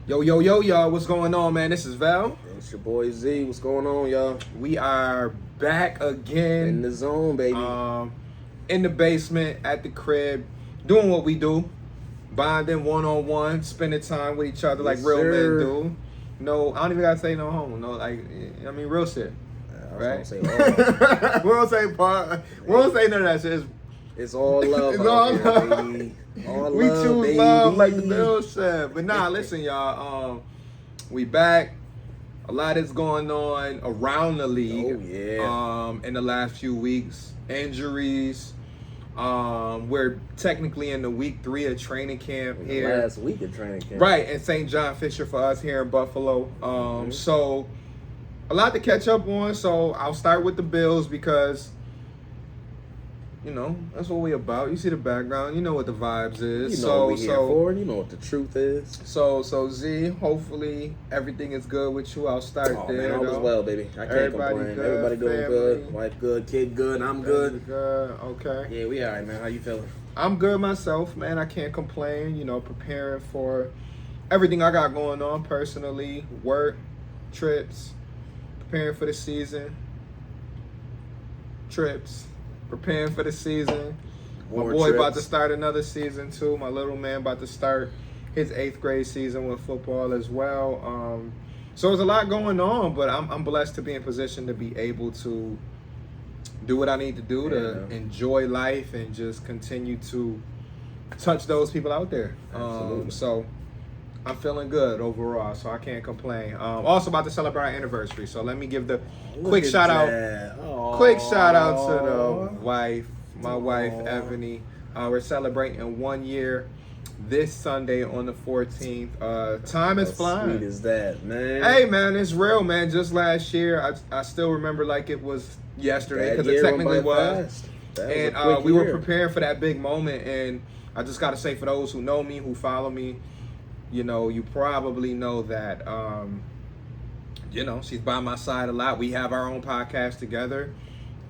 Yo, yo, yo, y'all. What's going on, man? This is Val. It's your boy Z. What's going on, y'all? We are back again. In the zone, baby. In the basement, at the crib, doing what we do. Bonding one-on-one, spending time with each other like real men do. No, I don't even gotta say no homo. No, like, I mean, real shit. Right? We don't say none of that shit. It's all love. It's all love. Baby. All We love, choose baby. love like the Bill said. But nah, listen, y'all. We back. A lot is going on around the league. Oh, yeah. In the last few weeks. Injuries. We're technically in the week 3 of training camp here. Last week of training camp. Right, in St. John Fisher for us here in Buffalo. So a lot to catch up on. So I'll start with the Bills because, you know, that's what we about. You see the background. You know what the vibes is. You know what we're here for. You know what the truth is. So Z, hopefully everything is good with you. I'll start there. Man, all is well, baby. I can't Everybody complain. good, Everybody doing family. good. Wife good. Kid good. I'm good. Good. Okay. Yeah, we all right, man. How you feeling? I'm good myself, man. I can't complain. You know, preparing for everything I got going on personally, work, trips, preparing for the season, preparing for the season. My boy about to start another season too. My little man about to start his 8th grade season with football as well. So there's a lot going on, but I'm blessed to be in position to be able to do what I need to do to enjoy life and just continue to touch those people out there. So I'm feeling good overall, so I can't complain. Also about to celebrate our anniversary, so let me give the quick shout out to the wife, my wife Ebony. We're celebrating 1 year this Sunday on the 14th. Time is flying. How sweet is that, man? Hey, man, it's real, man. Just last year, I still remember like it was yesterday because it technically was. And we were preparing for that big moment. And I just got to say, for those who know me, who follow me, you know, you probably know that, you know, she's by my side a lot. We have our own podcast together.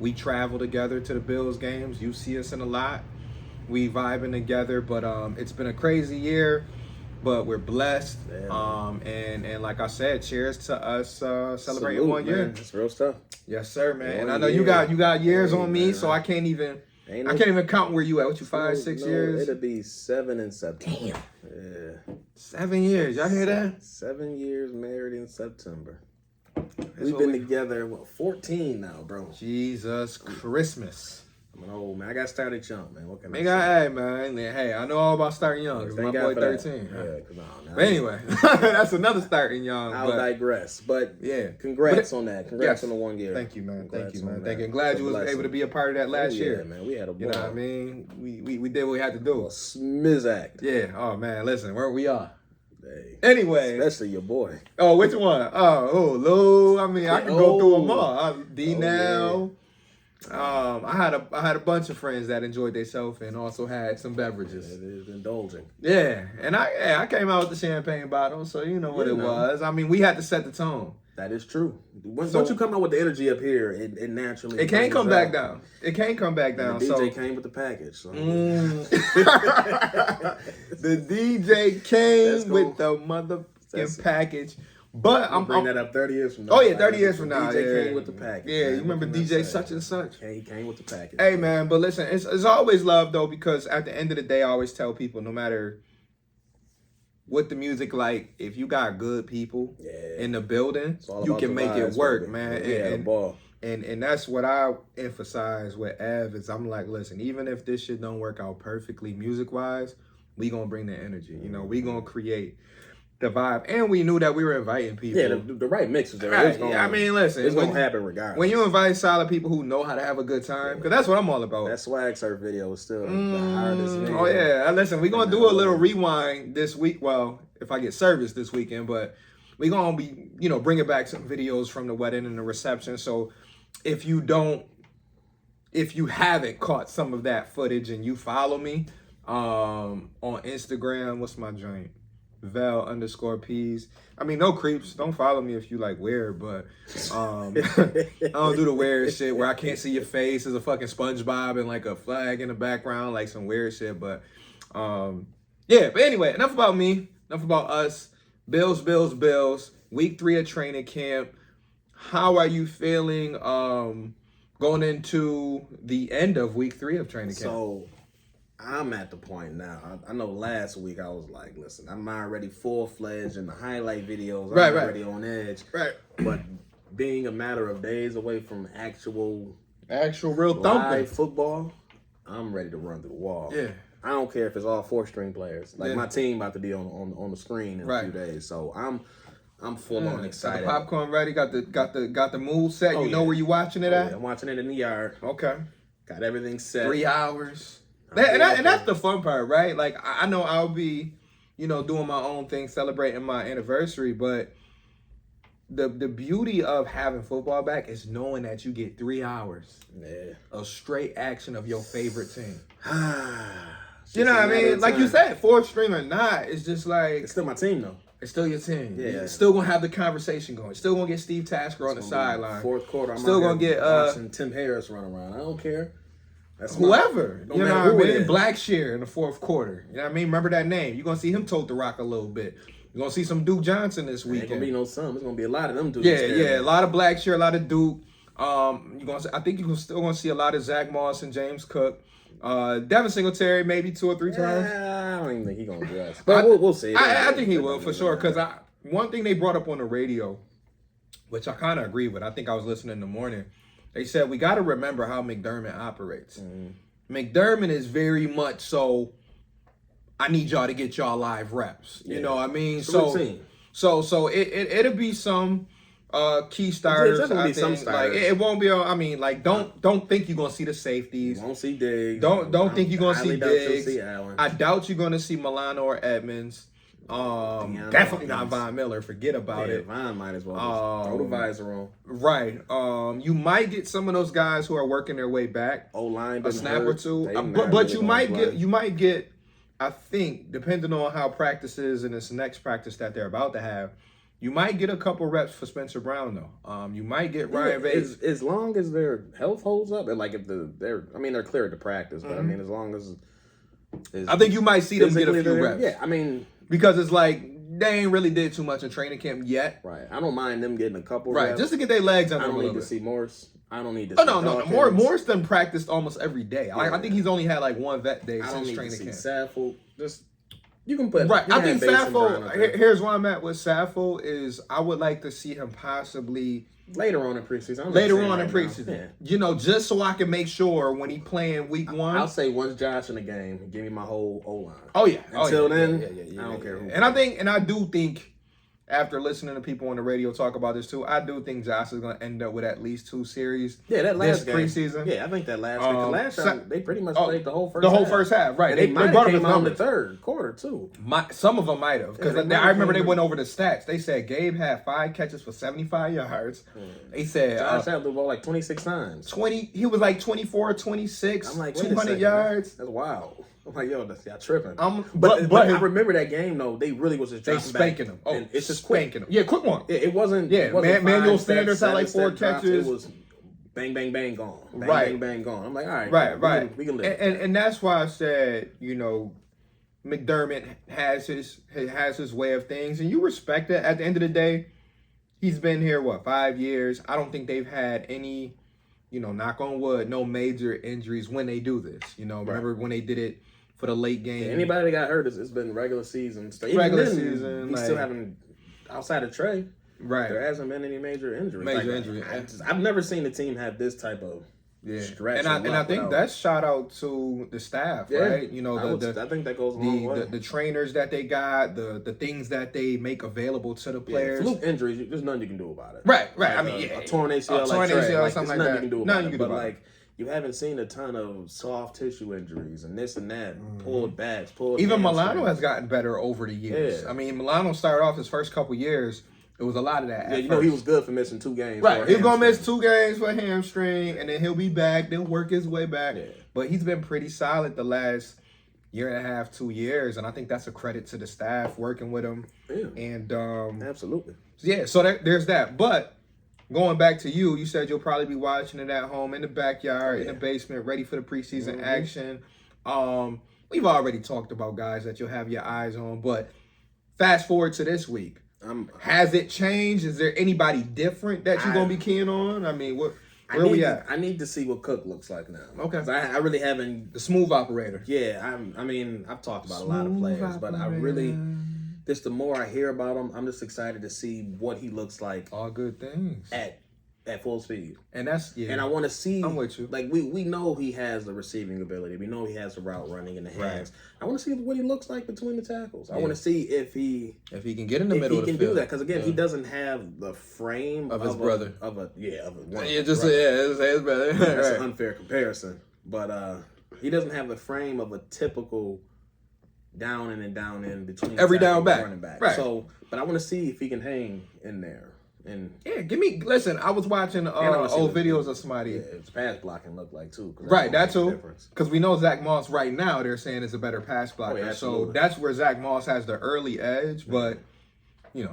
We travel together to the Bills games. You see us in a lot. We vibing together, but it's been a crazy year, but we're blessed. And like I said, cheers to us celebrating 1 year. Man. That's real stuff. Yes, sir, man. And I know you got years on me, so I can't even count where you at. What you 5, 6 years? It'll be 7 in September. Damn. Yeah. 7 years. Y'all hear that? 7 years married in September. We've been together, 14 now, bro. Jesus Christmas. I'm an old man. I got started young, man. What can I say? Hey, I know all about starting young. Cause my boy 13. But anyway, that's another starting young. I'll digress. But yeah, congrats on that. Congrats on the 1 year. Thank you, man. Thank you. I'm glad you was able to be a part of that last year. Man. We had a ball. You know what I mean? We did what we had to do. Smizact. Yeah. Oh man, listen, where we are. Hey. Anyway, especially your boy. Oh, which one? Lou. I mean, I can go through them all. D-Now. I had a bunch of friends that enjoyed themselves and also had some beverages. It is indulging. Yeah, and I came out with the champagne bottle, so you know what it was. I mean, we had to set the tone. That is true. Once you come out with the energy up here, it naturally. It can't come back down. It can't come back down. The DJ came with the package. So. The DJ came with the motherfucking package. But I'm bring that up 30 years from now. Oh yeah, 30 years from now. DJ came with the package. Yeah, you remember DJ such and such? He came with the package. Hey man, but listen, it's always love though, because at the end of the day, I always tell people, no matter what the music like, if you got good people in the building, you can make it work, man. And that's what I emphasize with Ev is I'm like, listen, even if this shit don't work out perfectly music wise, we gonna bring the energy. You know, we gonna create the vibe, and we knew that we were inviting people. Yeah, the right mix was there. Right. I mean, listen, it's gonna happen regardless. When you invite solid people who know how to have a good time, because that's what I'm all about. That swag surf video was still the hardest video. Oh yeah, listen, we're gonna do a little rewind this week. Well, if I get service this weekend, but we're gonna be, bringing back some videos from the wedding and the reception. So if you haven't caught some of that footage and you follow me on Instagram, what's my joint? Val_P's. I mean, no creeps. Don't follow me if you like weird, but I don't do the weird shit where I can't see your face. There's a fucking SpongeBob and like a flag in the background, like some weird shit. But yeah, but anyway, enough about me. Enough about us. Bills. Week 3 of training camp. How are you feeling going into the end of week 3 of training camp? So I'm at the point now. I know last week I was like, listen, I'm already full-fledged in the highlight videos. I'm already on edge. Right. But being a matter of days away from actual real thumping football, I'm ready to run through the wall. Yeah. I don't care if it's all 4-string players. Like my team about to be on the screen in a few days. So I'm full on excited. Got the popcorn ready. Got the mood set. You know where you watching it at? I'm watching it in the yard. Okay. Got everything set. 3 hours. And that's the fun part, right? Like I know I'll be, doing my own thing, celebrating my anniversary, but the beauty of having football back is knowing that you get 3 hours of straight action of your favorite team. You know what I mean? Like you said, 4th string or not, it's just like it's still my team though. It's still your team. Yeah. You're still gonna have the conversation going. Still gonna get Steve Tasker on the sideline. 4th quarter, I'm still gonna get watching Tim Harris run around. I don't care. That's whoever. No you know matter what I who mean? Blackshear in the 4th quarter. You know what I mean? Remember that name. You're gonna see him tote the rock a little bit. You're gonna see some Duke Johnson this weekend. Ain't gonna be no some. It's gonna be a lot of them dudes. Yeah. A lot of Blackshear, a lot of Duke. I think you're still gonna see a lot of Zach Moss and James Cook. Devin Singletary maybe 2 or 3 times. I don't even think he's gonna dress. But we'll see. I think he will for sure. Because one thing they brought up on the radio, which I kind of agree with. I think I was listening in the morning. They said we got to remember how McDermott operates. McDermott is very much so. I need y'all to get y'all live reps. You know what I mean? So it'll be some key starters. It's I think. some starters. Like it won't be. I mean, like don't think you're gonna see the safeties. You won't see Diggs. Don't think you're gonna see Diggs. See Allen. I doubt you're gonna see Milano or Edmonds. Definitely not Von Miller. Forget about it. Von might as well throw the visor on. Right. You might get some of those guys who are working their way back. O-line a snap or two. But you might get. I think depending on how practices and this next practice that they're about to have, you might get a couple reps for Spencer Brown though. You might get Ryan Bates as long as their health holds up, and like if they're cleared to practice, but I mean as long as I think you might see them get a few reps. Yeah, I mean because it's like they ain't really did too much in training camp yet. Right. I don't mind them getting a couple reps. Right, just to get their legs under. I don't need to see Morris. I don't need to. No. Morris done practiced almost every day. Yeah. I think he's only had like 1 vet day since training camp. Saffold, just you can put right. I think Saffold. Here's where I'm at with Saffold is I would like to see him possibly later on in preseason. Just so I can make sure when he playing week 1. I'll say once Josh in the game, give me my whole O-line. Oh yeah. Until then, I don't care. And I do think. After listening to people on the radio talk about this too, I do think Josh is going to end up with at least 2 series. Yeah, that last game. Preseason. Yeah, I think that last game. The last time they pretty much played the whole first. The whole first half, right? And they brought him on the 3rd quarter too. Some of them might have because I remember they went over the stats. They said Gabe had 5 catches for 75 yards. They said Josh had the ball like 26 times. He was like 24, 26. I'm like 200 yards. That's wild. I'm like, yo, y'all tripping. But I remember that game though. They really was just dropping spanking back. him. Oh, it's just spanking him. Yeah, quick one. It wasn't. Yeah, it wasn't Manuel Sanders had like 4 drops. catches. It was bang, bang, bang, gone. Bang, right, bang, bang, gone. I'm like, all right, right. We can live. And that's why I said, McDermott has his way of things, and you respect it. At the end of the day, he's been here 5 years. I don't think they've had any, knock on wood, no major injuries when they do this. Remember when they did it for the late game. Yeah, anybody that got hurt, it's been regular season. So season. We still haven't, outside of Trey, right? There hasn't been any major injuries. Injury. I've never seen a team have this type of stretch. And I think that's shout out to the staff, right? I think that goes a long way. The trainers that they got, the things that they make available to the players. Fluke injuries, there's nothing you can do about it. Right. A torn ACL, something like that. Nothing you can do about it. But like, you haven't seen a ton of soft tissue injuries and this and that, pulled backs, Even Milano has gotten better over the years. Yeah. I mean, Milano started off his first couple years. It was a lot of that. Yeah, he was good for missing 2 games. Right, he's gonna miss 2 games for a hamstring, and then he'll be back. They'll work his way back. Yeah. But he's been pretty solid the last 1.5, 2 years, and I think that's a credit to the staff working with him. Yeah. And absolutely. Yeah, so there's that. But going back to you said you'll probably be watching it at home in the backyard, in the basement, ready for the preseason action. We've already talked about guys that you'll have your eyes on, but fast forward to this week. Has it changed? Is there anybody different that you're going to be keen on? I mean, where we at? I need to see what Cook looks like now. Okay. I really haven't. The smooth operator. Yeah, I mean, I've talked about a lot of players, but I really, just the more I hear about him, I'm just excited to see what he looks like. All good things. At full speed. And that's, yeah. And I want to see. I'm with you. Like, we know he has the receiving ability. We know he has the route running in the hands. Right. I want to see what he looks like between the tackles. I want to see if he can get in the middle of the field. If he can do that. Because, again, he doesn't have the frame of his brother. His brother. That's an unfair comparison. But he doesn't have the frame of a typical down in between every down back. Running back. Right. So, but I want to see if he can hang in there. And listen, I was watching old videos of somebody. Yeah, his pass blocking looked like too. Right, that too. Because we know Zach Moss right now, they're saying is a better pass blocker. So that's where Zach Moss has the early edge. But,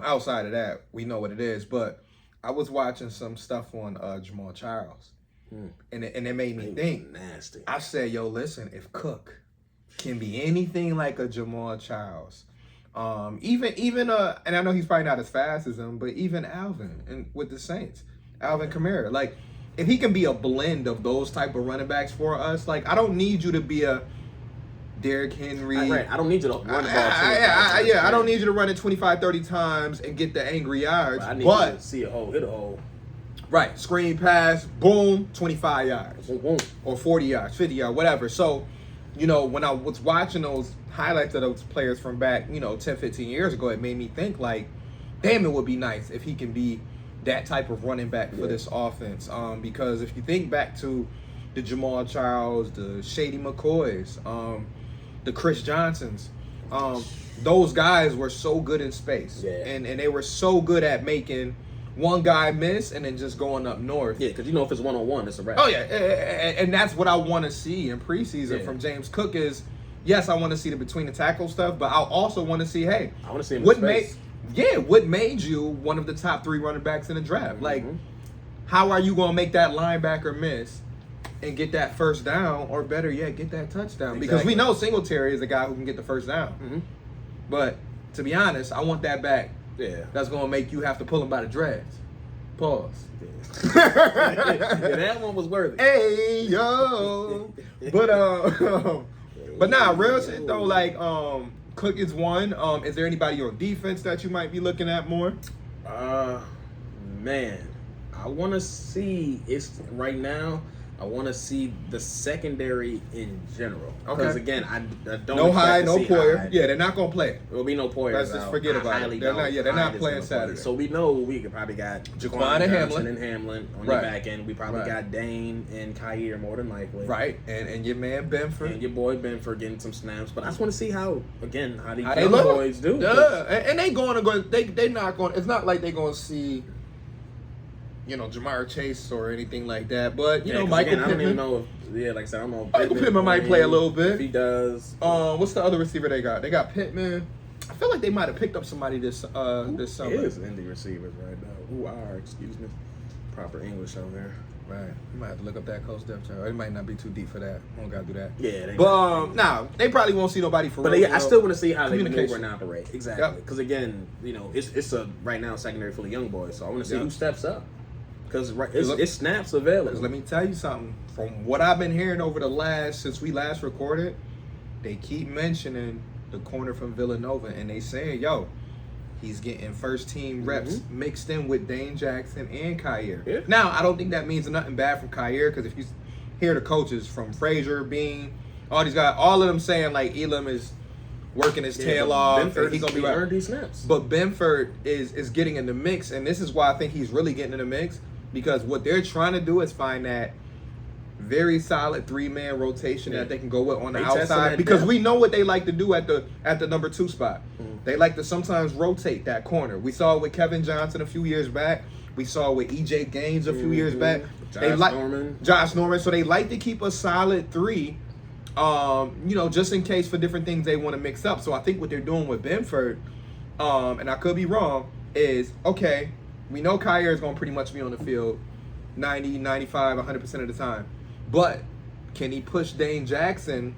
outside of that, we know what it is. But I was watching some stuff on Jamal Charles. And it made me think. Nasty. I said, yo, listen, if Cook can be anything like a Jamal Charles, even and I know he's probably not as fast as him, but even Alvin and with the Saints, Alvin Kamara, like if he can be a blend of those type of running backs for us, like I don't need you to be a Derrick Henry. Right. I don't need you to run the ball. I don't need you to run it 25, 30 times and get the angry yards. I need you to see a hole, hit a hole. Right. Screen pass, boom, 25 yards. Boom. Or 40 yards, 50 yards, whatever. So, when I was watching those highlights of those players from back, 10, 15 years ago, it made me think like, damn, it would be nice if he can be that type of running back for this offense. Because if you think back to the Jamal Charles, the Shady McCoys, the Chris Johnsons, those guys were so good in space. Yeah. And they were so good at making one guy miss and then just going up north. Yeah, because if it's one-on-one, it's a wrap. Oh, yeah. And that's what I want to see in preseason from James Cook is, yes, I want to see the between the tackle stuff, but I also want to see, hey, I want to see him in space. What made you one of the top 3 running backs in the draft? Mm-hmm. Like, how are you going to make that linebacker miss and get that first down, or better yet, get that touchdown? Exactly. Because we know Singletary is a guy who can get the first down. Mm-hmm. But to be honest, I want that back. Yeah, that's gonna make you have to pull him by the dreads. Pause. That one was worthy. Hey yo, but nah, real shit though. Like, Cook is one. Is there anybody on defense that you might be looking at more? Man, I want to see. It's right now. I want to see the secondary in general. Because, again, I don't no Hyde, no Poyer. Hyde. Yeah, they're not going to play. There will be no Poyer. Let's just forget about it. They're not playing Saturday. So we know we could probably got Jaquan and Hamlin on the back end. We probably got Dane and Kyer more than likely. Right, and your man Benford. And your boy Benford getting some snaps. But I just want to see how these boys do. Yeah, and they going to go. They not going. It's not like they're going to see Jamar Chase or anything like that. But, Michael Pittman. I don't even know like I said, I don't know. Michael Pittman might play a little bit. If he does. What's the other receiver they got? They got Pittman. I feel like they might have picked up somebody this summer. Who is indie receivers right now? Excuse me. Proper English over there. Right. You might have to look up that coach depth chart. It might not be too deep for that. We don't got to do that. Yeah. They probably won't see nobody for real. But I still want to see how they maneuver and operate. Exactly. Yep. Because, again, it's a right now secondary full of young boys. So I want to see who steps up. Because it's snaps available. Let me tell you something. From what I've been hearing over since we last recorded, they keep mentioning the corner from Villanova, and they saying, yo, he's getting first team reps mixed in with Dane Jackson and Kyer. Yeah. Now, I don't think that means nothing bad from Kyer, because if you hear the coaches from Frazier, Bean, all these guys, all of them saying like Elam is working his tail off. Benford, he's gonna be earned these snaps. But Benford is getting in the mix, and this is why I think he's really getting in the mix. Because what they're trying to do is find that very solid 3-man rotation that they can go with on the outside. Because we know what they like to do at the number 2 spot. Mm-hmm. They like to sometimes rotate that corner. We saw it with Kevin Johnson a few years back. We saw it with E.J. Gaines a few years back. Josh Norman. So they like to keep a solid 3, just in case for different things they want to mix up. So I think what they're doing with Benford, and I could be wrong, is, okay, we know Kyer is going to pretty much be on the field 90, 95, 100% of the time. But can he push Dane Jackson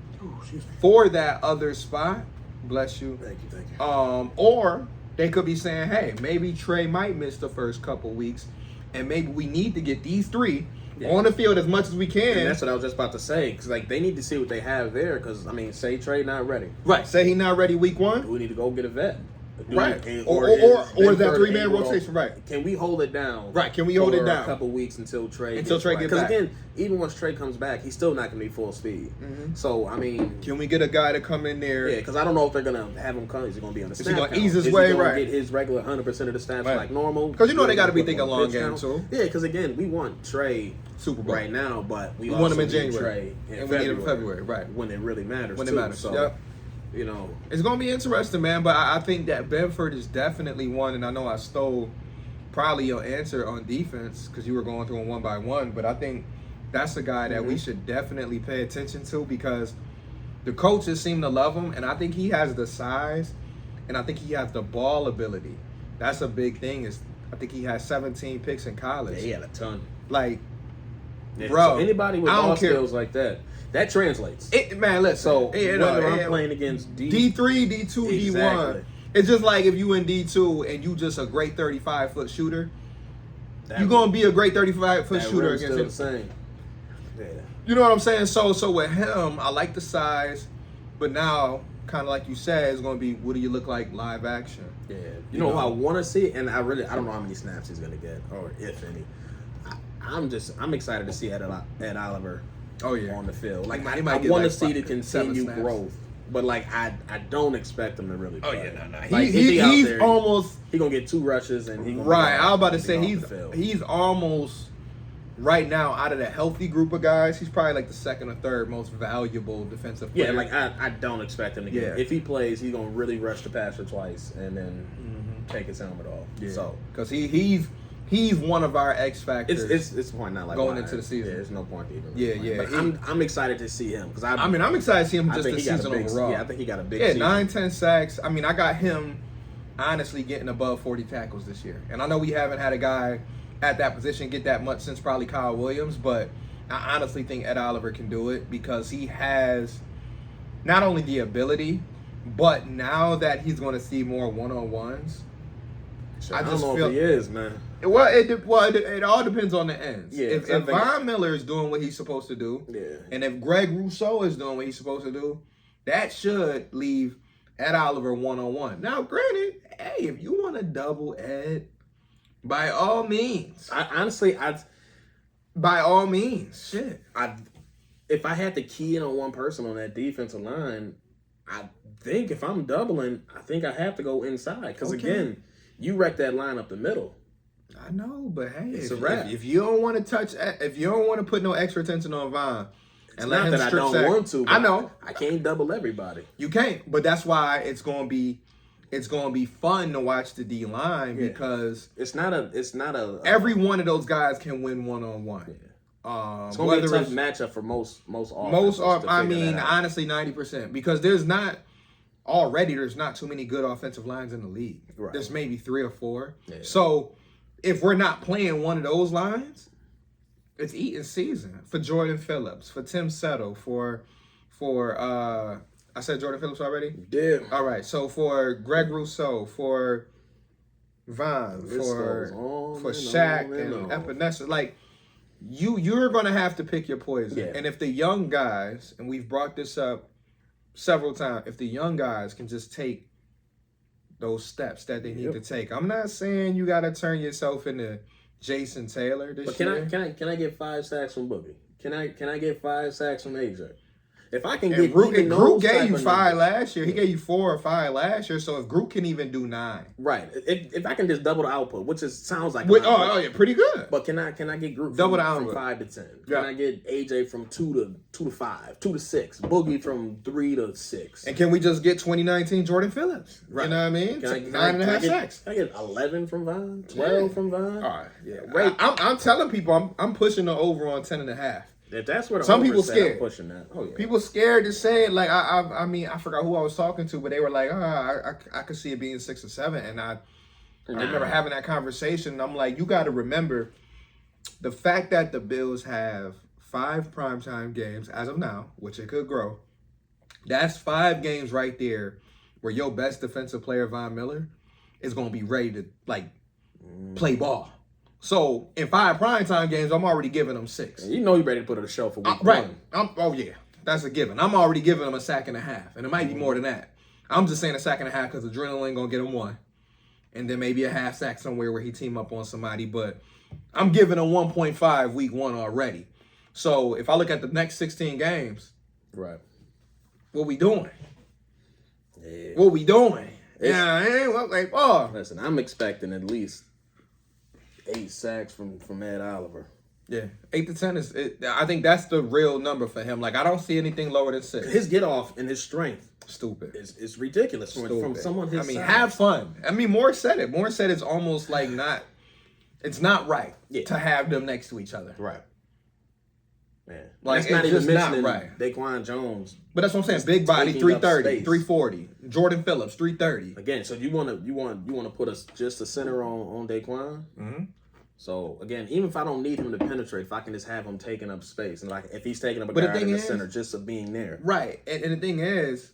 for that other spot? Bless you. Thank you. Or they could be saying, hey, maybe Trey might miss the first couple weeks, and maybe we need to get these three on the field as much as we can. And that's what I was just about to say, because like they need to see what they have there. Because I mean, say Trey not ready, right? Say he not ready week 1. Do we need to go get a vet? Right. Or is that 3-man rotation, right? Can we hold it down? Right. Can we hold it down a couple weeks until Trey gets back? Because again, even once Trey comes back, he's still not going to be full speed. Mm-hmm. So I mean, can we get a guy to come in there? Yeah, because I don't know if they're going to have him come. Is he going to be on the snap? Is he going to ease his is way? He right. Get his regular 100% of the snaps like normal. Because they got to be thinking long game too. Yeah, because again, we want Trey Super Bowl right now, but we want him in January. And we need him in February, right? When it really matters. When it matters. So, yep. You know, it's gonna be interesting, man. But I think that Bedford is definitely one, and I know I stole probably your answer on defense because you were going through them one by one. But I think that's a guy that we should definitely pay attention to because the coaches seem to love him, and I think he has the size, and I think he has the ball ability. That's a big thing. I think he has 17 picks in college. Yeah, he had a ton. Like, bro, so anybody with ball skills like that. That translates. Man, listen. So whether I'm playing against D3, D2, exactly. D1, it's just like if you in D2 and you just a great 35-foot shooter, you're gonna be a great 35-foot shooter against him. The same. Yeah. You know what I'm saying? So with him, I like the size, but now, kind of like you said, it's gonna be what do you look like live action? Yeah. You know who I want to see, and I don't know how many snaps he's gonna get or if any. I'm excited to see Ed Oliver. Oh yeah, on the field. Like I want to see the continued growth, but like I don't expect him to really play. Oh yeah, no. Like, he's almost gonna get 2 rushes and he gonna right. I was about to say he's almost right now out of the healthy group of guys. He's probably like the second or third most valuable defensive player. Yeah, like I don't expect him to get. Yeah. If he plays, he's gonna really rush the passer twice and then take his helmet off. Yeah. So because He's one of our X factors. It's point not like going into the season. Yeah, there's no point even. Yeah. But I'm excited to see him because I'm excited to see him just the season overall. Yeah, I think he got a big season. 9-10 sacks. I mean, I got him honestly getting above 40 tackles this year, and I know we haven't had a guy at that position get that much since probably Kyle Williams, but I honestly think Ed Oliver can do it because he has not only the ability, but now that he's going to see more one-on-ones. I don't know if he is, man. Well, it all depends on the ends. Yeah, if Von Miller is doing what he's supposed to do, and if Greg Rousseau is doing what he's supposed to do, that should leave Ed Oliver one-on-one. Now, granted, hey, if you want to double Ed, by all means. By all means. Shit. If I had to key in on one person on that defensive line, I think if I'm doubling, I think I have to go inside because again. You wreck that line up the middle. I know, but hey, it's a wrap. If you don't want to if you don't want to put no extra attention on Von, and let him that I don't want to. I know I can't double everybody. You can't, but that's why it's gonna be fun to watch the D line because it's not a every one of those guys can win one-on-one. It's gonna be a tough matchup for most I mean, honestly, 90% because there's not too many good offensive lines in the league. Right. There's maybe 3 or 4. Yeah. So if we're not playing one of those lines, it's eating season for Jordan Phillips, for Tim Settle, for I said Jordan Phillips already? Yeah. All right. So for Greg Rousseau, for Von, for Shaq and Epinesa, like you're gonna have to pick your poison. Yeah. And if the young guys, and we've brought this up several times, if the young guys can just take those steps that they need to take. I'm not saying you got to turn yourself into Jason Taylor this year. Can I get 5 sacks from Boogie? Can I get 5 sacks from AJ? If I can get Groot gave you 5 last year. He gave you 4 or 5 last year. So if Groot can even do 9, right? If I can just double the output, which sounds like yeah, pretty good. But can I get Groot double from 5 to 10? Can I get AJ from 2 to 5, 2 to 6, Boogie from 3 to 6? And can we just get 2019 Jordan Phillips? Right. You know what I mean? 9.5 sacks. Can I get 11 from Von? 12 from Von? All right. Yeah. I'm telling people I'm pushing the over on 10.5. If that's what some people scared. I'm pushing that. Oh yeah. People scared to say it. Like I mean I forgot who I was talking to, but they were like, I could see it being 6 or 7, and I remember having that conversation. And I'm like, you got to remember the fact that the Bills have 5 primetime games as of now, which it could grow. That's 5 games right there where your best defensive player, Von Miller, is going to be ready to, like, play ball. So, in 5 primetime games, I'm already giving him 6. You know you're ready to put it on the show for week right. one. Oh, yeah. That's a given. I'm already giving him a sack and a half, and it might be more than that. I'm just saying a sack and a half because adrenaline going to get him 1. And then maybe a half sack somewhere where he team up on somebody. But I'm giving him 1.5 week 1 already. So, if I look at the next 16 games, right, what we doing? Yeah. What we doing? Listen, I'm expecting at least 8 sacks from Ed Oliver. Yeah, 8 to 10 is. I think that's the real number for him. Like, I don't see anything lower than 6. His get off and his strength, stupid. It's ridiculous from someone his size. Have fun. Moore said it. Moore said it's almost like not. It's not right to have them next to each other. Right. Man, like that's not even mentioning right. Daquan Jones. But that's what I'm saying. Big body, 330, 340. Jordan Phillips, 330. Again, so you want to put just a center on Daquan. Mm-hmm. So again, even if I don't need him to penetrate, if I can just have him taking up space, and like if he's taking up a guard in the center, just of being there. Right, and the thing is,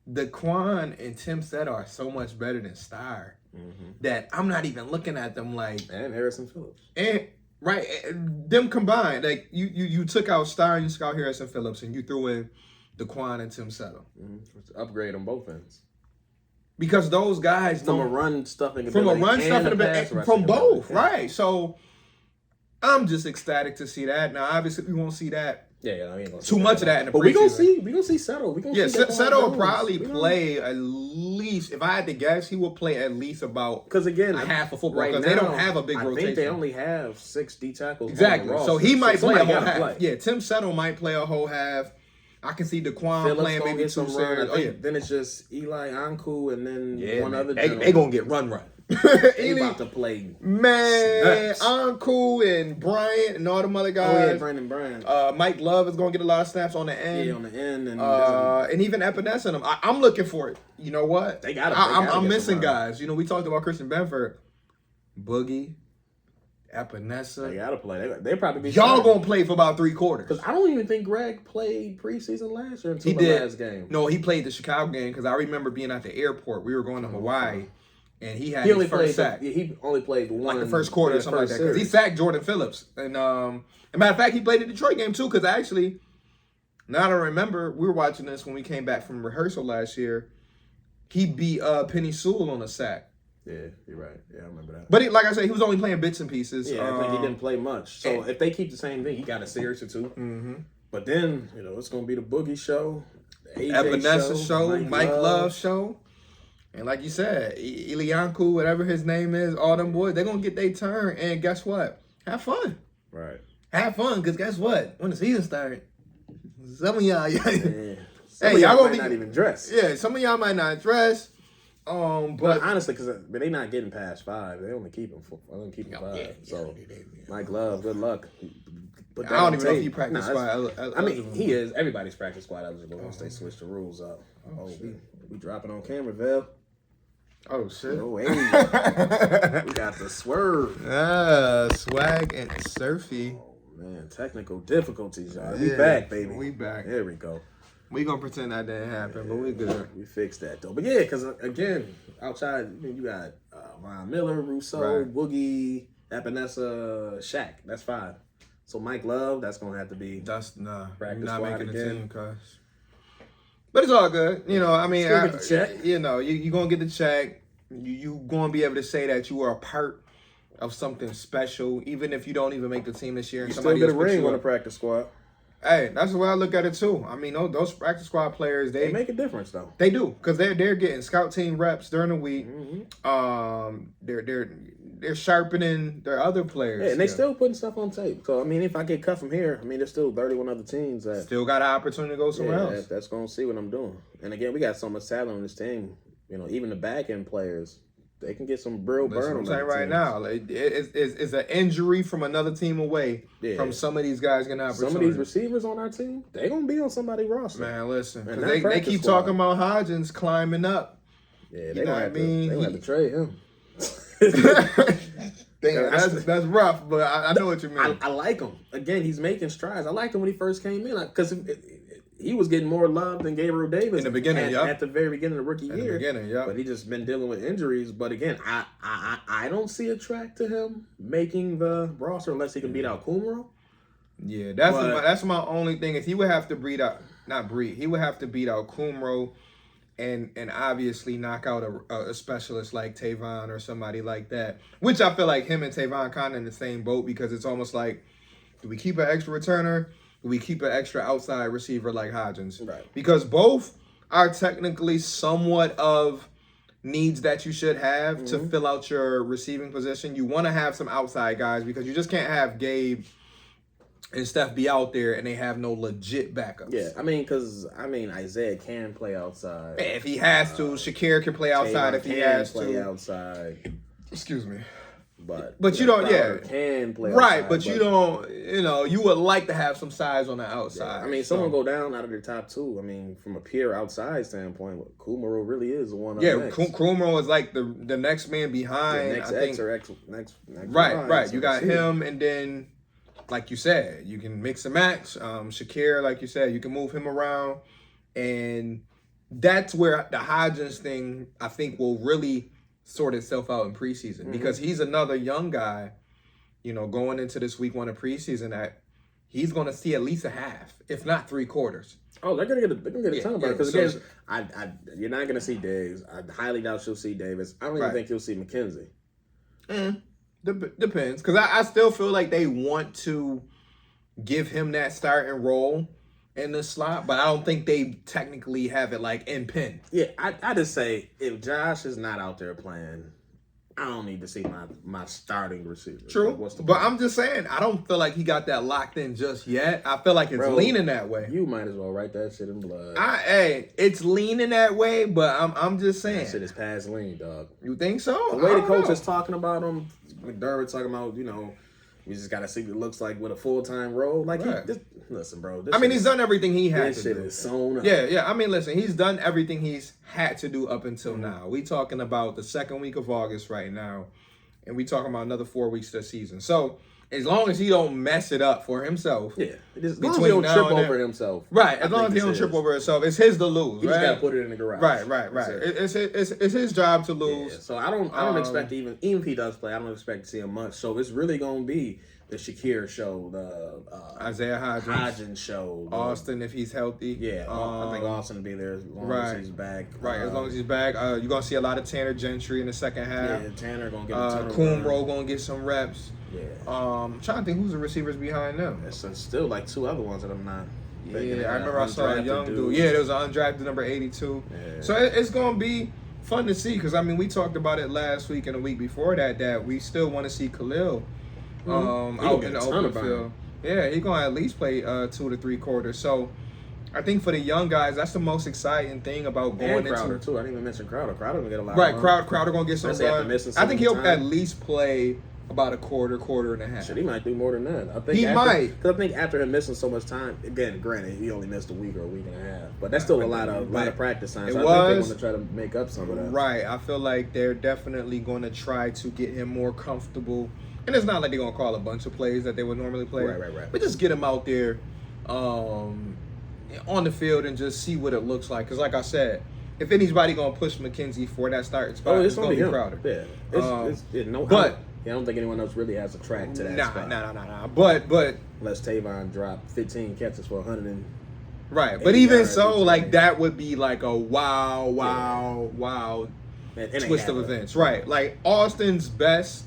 Daquan and Tim Setta are so much better than Starr that I'm not even looking at them like and Harrison Phillips. And right, them combined, like you took out Starr and you took out Harrison Phillips and you threw in Daquan and Tim Setta. Upgrade on both ends. Because those guys from a run stuffing from both, yeah. Right? So I'm just ecstatic to see that. Now, obviously, we won't see that. Yeah, I mean, too much of that in the preseason. But we gonna see Settle. Settle will probably play at least. If I had to guess, he will play at least about because again half of football because they don't have a big rotation. I think they only have 6 D tackles. Exactly. So he might play a whole half. Play. Yeah, Tim Settle might play a whole half. I can see Daquan Phillips playing maybe 2 series. Then it's just Eli Anku and then one other. They gonna get run. They about to play. Man, Anku and Bryant and all them other guys. Oh, yeah, Brandon Bryant. Mike Love is going to get a lot of snaps on the end. Yeah, on the end. And even Epinesa and them. I'm looking for it. You know what? I'm missing guys. You know, we talked about Christian Benford. Boogie. Epinesa. They got to play. They probably be y'all going to play for about 3 quarters. Because I don't even think Greg played preseason last year until the last game. No, he played the Chicago game because I remember being at the airport. We were going to Hawaii. And he had his first sack. He only played one. Like the first quarter or something like that. Because he sacked Jordan Phillips. And as a matter of fact, he played the Detroit game too. Because actually, now that I remember, we were watching this when we came back from rehearsal last year. He beat Penny Sewell on a sack. Yeah, you're right. Yeah, I remember that. But like I said, he was only playing bits and pieces. Yeah, I think he didn't play much. So if they keep the same thing, he got a series or 2. Mm-hmm. But then, it's going to be the Boogie show, the Epinesa show, Mike Love show. And like you said, Ilianku, whatever his name is, all them boys, they're going to get their turn. And guess what? Have fun. Right. Have fun, because guess what? When the season starts, some of y'all, y'all might not even dress. Yeah, some of y'all might not dress. But honestly, because they're not getting past 5. They only keep them 5. So, Mike Love, good luck. I don't even know if he practice squad. I mean, he is. Everybody's practice squad eligible once they switch the rules up. We dropping on camera, Vel. Oh, shit. Oh, hey. We got the swerve. Swag and surfy. Oh, man. Technical difficulties, y'all. We back, baby. We back. There we go. We gonna pretend that didn't happen, but we good. We fixed that, though. But yeah, because, again, outside, you got Von Miller, Rousseau, Boogie, Epinesa, Shaq. That's 5. So Mike Love, that's going to have to be practice not squad making again. the team, cuz. But it's all good. You know, I mean, get the check. You're going to get the check. You going to be able to say that you are a part of something special, even if you don't even make the team this year. And you still get a ring on the practice squad. Hey, that's the way I look at it, too. I mean, those practice squad players, they make a difference, though. They do, because they're getting scout team reps during the week. They're sharpening their other players. Yeah, and they still putting stuff on tape. So, I mean, if I get cut from here, I mean, there's still 31 other teams that still got an opportunity to go somewhere else. That's going to see what I'm doing. And again, we got so much talent on this team. Even the back end players, they can get some real burn on them. I'm saying right now, it's an injury from another team away from some of these guys getting opportunity. Some of these receivers on our team, they're going to be on somebody's roster. Man, listen, because they keep talking about Hodgins climbing up. Yeah, they going to have to trade him. Damn, that's rough, but I know what you mean. I like him. Again, he's making strides. I liked him when he first came in because he was getting more love than Gabriel Davis in the beginning, at the very beginning of the rookie year. In the beginning, But he just been dealing with injuries. But again, I don't see a track to him making the roster unless he can beat out Kumaro. Yeah, that's my only thing is he would have to he would have to beat out Kumaro and obviously knock out a specialist like Tavon or somebody like that. Which I feel like him and Tavon kind of in the same boat because it's almost like, do we keep an extra returner? Do we keep an extra outside receiver like Hodgins? Right. Because both are technically somewhat of needs that you should have to fill out your receiving position. You want to have some outside guys because you just can't have Gabe and Steph be out there and they have no legit backups. Yeah, because Isaiah can play outside. If he has to, Shakir can play outside if he has to. Play outside. Excuse me. But you don't, can play right, outside, but you don't, you would like to have some size on the outside. Yeah. Someone go down out of their top two. From a pure outside standpoint, Kumaro really is the one up next. Kumaro is like the next man behind. Next. Right. You got him, and then, like you said, you can mix and match. Shakir, like you said, you can move him around, and that's where the Hodgins thing, I think, will really sort itself out in preseason because he's another young guy, going into this week 1 of preseason that he's going to see at least a half, if not 3/4. Oh, they're gonna get a ton about it because again, you're not gonna see Diggs. I highly doubt you'll see Davis. I don't even think you'll see McKenzie. Depends because I still feel like they want to give him that starting role in the slot, but I don't think they technically have it like in pen. Yeah, I just say if Josh is not out there playing, I don't need to see my starting receiver. True, but I'm just saying I don't feel like he got that locked in just yet. I feel like it's leaning that way. You might as well write that shit in blood. It's leaning that way, but I'm just saying that shit is past lean, dog. You think so? The way the coach is talking about him, McDermott talking about we just gotta see what it looks like with a full-time role. Listen, bro. He's done everything he had to do. This shit is sewn up. Yeah. Listen, he's done everything he's had to do up until now. We talking about the second week of August right now, and we talking about another 4 weeks to the season. So as long as he don't mess it up for himself, as long as he don't trip over himself, right? As long as he don't trip over himself, it's his to lose. He just gotta put it in the garage. Right. It's his job to lose. Yeah, so I don't expect even if he does play, I don't expect to see him much. So it's really gonna be the Shakir show, the Isaiah Hodgins show, Austin if he's healthy. Yeah, I think Austin will be there as long as he's back. Right, as long as he's back, you're gonna see a lot of Tanner Gentry in the second half. Yeah, Tanner gonna get a ton of Kumaro gonna get some reps. Yeah. I'm trying to think who's the receivers behind them. There's still like 2 other ones that I'm not. Yeah, I remember I saw a young dude. Yeah, there was an undrafted number 82. Yeah. So it's gonna be fun to see because we talked about it last week and the week before that we still want to see Khalil out in the open field. Yeah, he's gonna at least play 2 to 3 quarters. So I think for the young guys, that's the most exciting thing about going into. Crowder too. I didn't even mention Crowder. Crowder gonna get a lot. Right, Crowder gonna get some run. I think he'll at least play about a quarter and a half. Shit, he might do more than that. I think might. Because I think after him missing so much time, again, granted, he only missed a week or a week and a half, but that's still a lot of practice time. So I think they want to try to make up some of that. Right. I feel like they're definitely going to try to get him more comfortable. And it's not like they're going to call a bunch of plays that they would normally play. Right. But just get him out there on the field and just see what it looks like. Because like I said, if anybody's going to push McKenzie for that starting spot, it's going to be Crowder. Yeah. I don't think anyone else really has a track to that spot. Nah. But unless Tavon dropped 15 catches for 100 right. But even so, like that would be like a wow twist of events. Right. Like Austin's best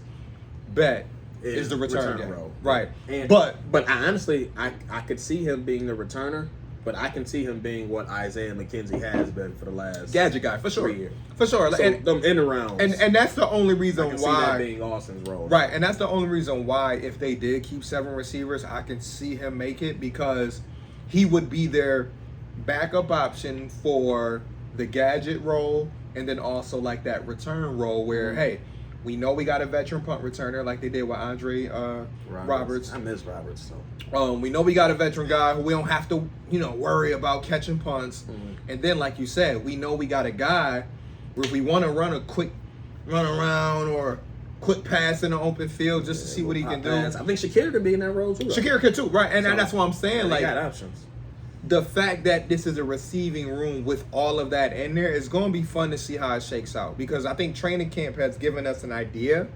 bet is the return game. Right. But I honestly I could see him being the returner. But I can see him being what Isaiah McKenzie has been for the last gadget guy for sure. 3 years. For sure. So them in the rounds. And that's the only reason I can why see that being Austin's role. Right, and that's the only reason why if they did keep 7 receivers, I can see him make it because he would be their backup option for the gadget role and then also like that return role where hey, we know we got a veteran punt returner like they did with Andre Roberts. I miss Roberts so. We know we got a veteran guy who we don't have to, worry about catching punts. And then, like you said, we know we got a guy where if we want to run a quick run around or quick pass in the open field just to see what he can do. I think Shakir could be in that role too. Shakir could too, right? And that's what I'm saying. They like got options. the fact that this is a receiving room with all of that in there is going to be fun to see how it shakes out, because I think training camp has given us an idea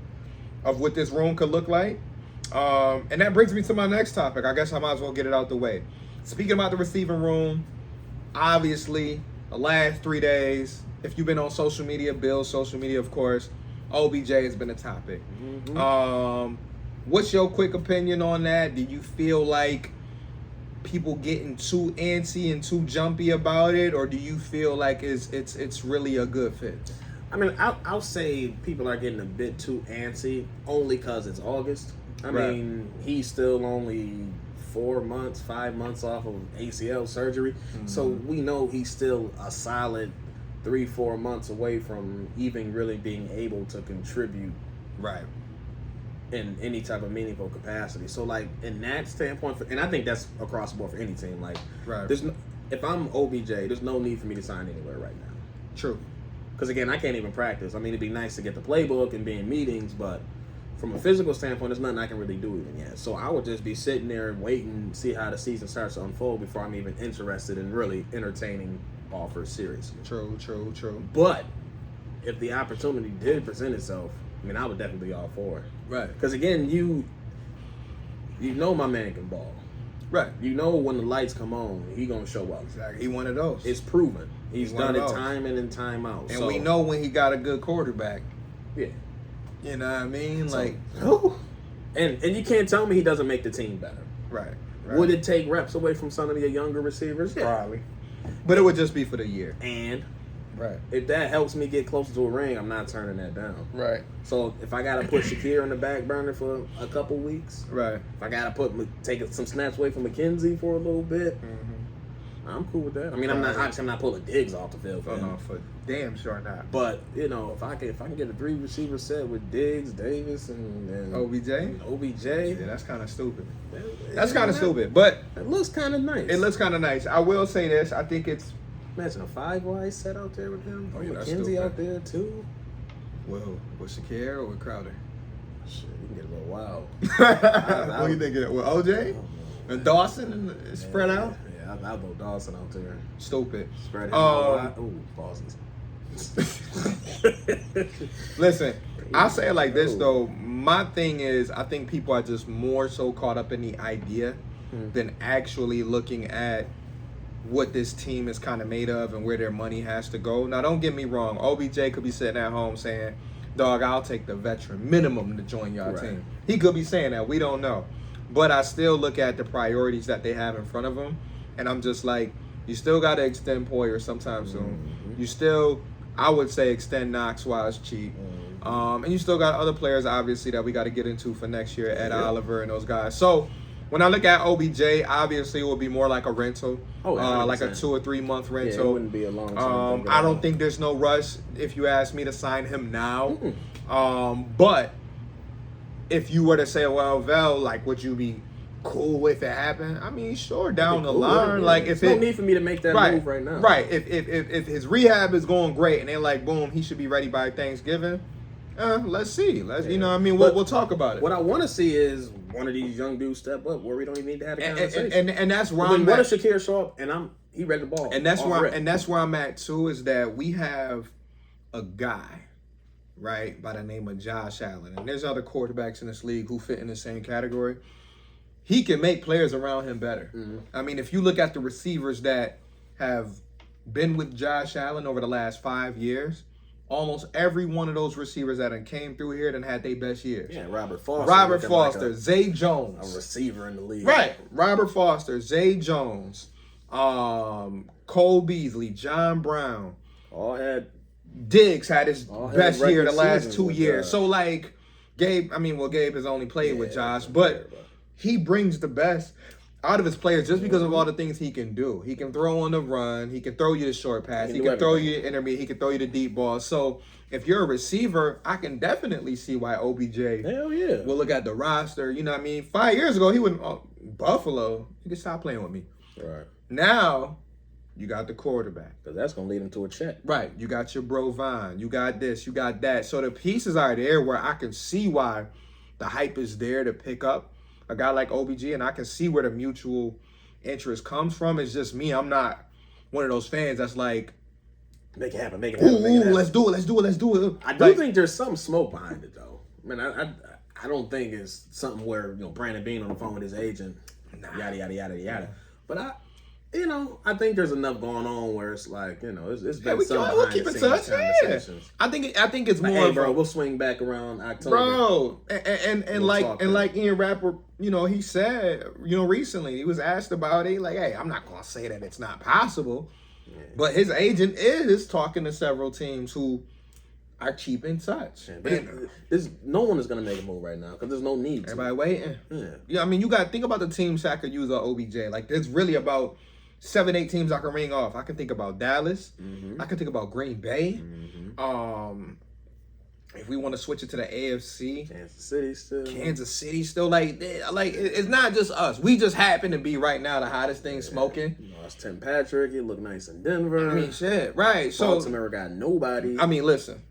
of what this room could look like. And that brings me to my next topic. I guess I might as well get it out the way. Speaking about the receiving room, obviously, the last 3 days, if you've been on social media, Bill's social media, of course, OBJ has been a topic. Mm-hmm. What's your quick opinion on that? Do you feel like people getting too antsy and too jumpy about it, or do you feel like it's really a good fit? I mean, I'll say people are getting a bit too antsy only because it's August. I mean, he's still only 5 months off of ACL surgery. Mm-hmm. So we know he's still a solid 3-4 months away from even really being able to contribute in any type of meaningful capacity. So, like, in that standpoint, and I think that's across the board for any team, like, if I'm OBJ, there's no need for me to sign anywhere right now. True. Because, again, I can't even practice. I mean, it'd be nice to get the playbook and be in meetings, but from a physical standpoint, there's nothing I can really do even yet. So I would just be sitting there and waiting to see how the season starts to unfold before I'm even interested in really entertaining offers seriously. True. But if the opportunity did present itself, I mean, I would definitely be all for it. Right. Because, again, you know my man can ball. Right. You know when the lights come on, he gonna show up. Exactly. He one of those. It's proven. He's done it time in and time out. And we know when he got a good quarterback. Yeah. You know what I mean? Like, and you can't tell me he doesn't make the team better. Right. Would it take reps away from some of the younger receivers? Yeah. Probably. But it would just be for the year. And if that helps me get closer to a ring, I'm not turning that down. Right. So if I gotta put Shakir on the back burner for a couple weeks, right. If I gotta take some snaps away from McKenzie for a little bit, I'm cool with that. I mean, I'm not pulling Diggs off the field for him. No, for damn sure not. But you know, if I can get a 3 receiver set with Diggs, Davis, and OBJ, yeah, that's kind of stupid. That's kind of stupid, but it looks kind of nice. It looks kind of nice. I will say this: I think it's. Imagine a 5-wide set out there with him. Oh, yeah, McKenzie out there too. Well, with Shakir or with Crowder? Shit, you can get a little wild. What do you think? With OJ and Dawson and spread out? Yeah, I'll go Dawson out there. Stupid. Spread him out. Ooh, Boston. Listen, I'll say it like this though. My thing is, I think people are just more so caught up in the idea than actually looking at what this team is kind of made of and where their money has to go. Now, don't get me wrong. OBJ could be sitting at home saying, dog, I'll take the veteran minimum to join y'all team. He could be saying that. We don't know. But I still look at the priorities that they have in front of them, and I'm just like, you still got to extend Poyer sometime soon. You still, I would say, extend Knox while it's cheap. And you still got other players, obviously, that we got to get into for next year, Ed Oliver and those guys. So, when I look at OBJ, obviously it will be more like a rental, like a 2 or 3 month rental. Yeah, it wouldn't be a long term. I don't think there's no rush if you ask me to sign him now. But if you were to say, well, Vel, like, would you be cool if it happened? I mean, sure, down the line. Like, if there's no need for me to make that move right now. Right. If his rehab is going great and they're like, boom, he should be ready by Thanksgiving. Let's see. You know what I mean? We'll talk about it. What I want to see is one of these young dudes step up where we don't even need to have a conversation. And that's where I'm at. What if Shakir show up and he ready to ball? And that's where I'm at too, is that we have a guy, right, by the name of Josh Allen. And there's other quarterbacks in this league who fit in the same category. He can make players around him better. I mean, if you look at the receivers that have been with Josh Allen over the last 5 years, almost every one of those receivers that came through here had their best years. Yeah, Robert Foster, Zay Jones. A receiver in the league. Right. Robert Foster, Zay Jones, Cole Beasley, John Brown. Diggs had his best year the last 2 years. So, like, Gabe has only played with Josh, but he brings the best out of his players just because of all the things he can do. He can throw on the run. He can throw you the short pass. He can throw you the intermediate. He can throw you the deep ball. So if you're a receiver, I can definitely see why OBJ will look at the roster. You know what I mean? 5 years ago, he wouldn't. Buffalo, you can stop playing with me. Right. Now, you got the quarterback. Because that's going to lead him to a check. Right. You got your bro Vine. You got this. You got that. So the pieces are there where I can see why the hype is there to pick up a guy like OBJ, and I can see where the mutual interest comes from. It's just me. I'm not one of those fans that's like, make it happen, make it happen, make it happen. Let's do it. I do think there's some smoke behind it, though. I mean, I don't think it's something where, Brandon Bean on the phone with his agent, yada, yada, yada, yada. But I think there's enough going on where it's like, it's been some we'll keep in touch. conversations. I think it's more. Hey, bro, we'll swing back around October, bro. And like Ian Rapper, he said, recently he was asked about it. Like, hey, I'm not gonna say that it's not possible, but his agent is talking to several teams who are cheap in touch. Yeah, but no one is going to make a move right now because there's no need to. Everybody waiting. Yeah, I mean, you got to think about the teams that could use an OBJ. Like, there's really about 7-8 teams I can ring off. I can think about Dallas. Mm-hmm. I can think about Green Bay. Mm-hmm. If we want to switch it to the AFC. Kansas City still. Like it's not just us. We just happen to be right now the hottest thing smoking. It's Tim Patrick. He looked nice in Denver. I mean, shit. Right. Baltimore got nobody. I mean, listen.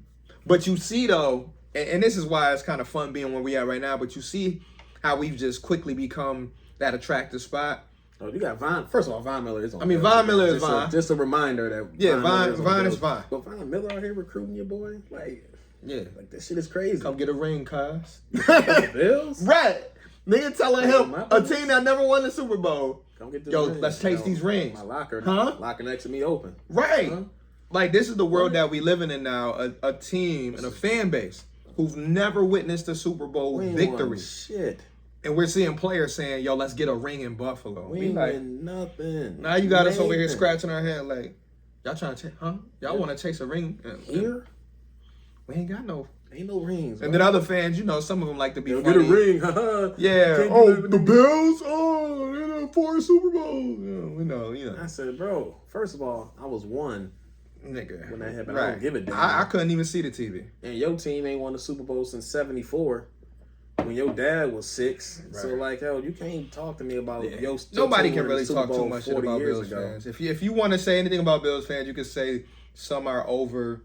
But you see, though, and this is why it's kind of fun being where we are right now, but you see how we've just quickly become that attractive spot. Oh, you got Von. First of all, Von Miller is on. I mean, Von Miller is Von. Just a reminder that Von is Von. But Von Miller out here recruiting your boy, like this shit is crazy. Come get a ring, cuz. Bills? Right. Nigga telling him a team that never won the Super Bowl. Come get Yo, let's taste these rings. My locker, locker next to me open. Right. Huh? Like, this is the world that we living in now. A team and a fan base who've never witnessed a Super Bowl victory. Shit. And we're seeing players saying, yo, let's get a ring in Buffalo. We ain't win nothing. Now you got us over here scratching our head like, y'all trying to y'all want to chase a ring here? We ain't got no. Ain't no rings. And then other fans, some of them like to be funny. Get a ring, yeah. Oh, the Bills? Oh, they're in 4 Super Bowls. We know. I said, bro, first of all, I was one. Nigga. When that happened, I don't give a damn. I couldn't even see the TV. And your team ain't won the Super Bowl since '74. When your dad was 6, so hell, you can't talk to me about your nobody can really talk too much shit about Bills fans. If you want to say anything about Bills fans, you could say some are over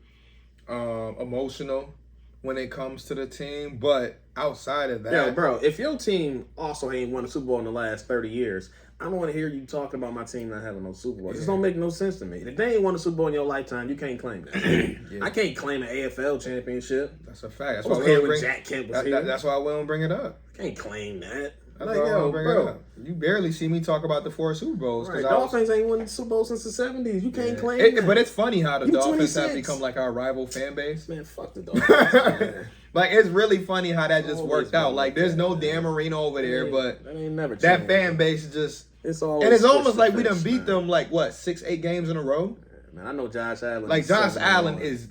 emotional when it comes to the team, but outside of that, yeah, bro. If your team also ain't won a Super Bowl in the last 30 years, I don't want to hear you talking about my team not having no Super Bowl. It just don't make no sense to me. If they ain't won a Super Bowl in your lifetime, you can't claim that. I can't claim an AFL championship. That's a fact. That's why Jack Kemp was here. That's why we don't bring it up. Can't claim that. That's why I don't bring it up. You barely see me talk about the 4 Super Bowls. Right. Dolphins ain't won the Super Bowl since the 70s. You can't claim that. But it's funny how the Dolphins have become like our rival fan base. Man, fuck the Dolphins. Like, it's really funny how that just worked out. Like, there's no Dan Marino over there, but that ain't never that fan base just... It's always and it's almost like we done beat them, 6-8 games in a row. Man, I know Josh Allen. Like, Josh Allen is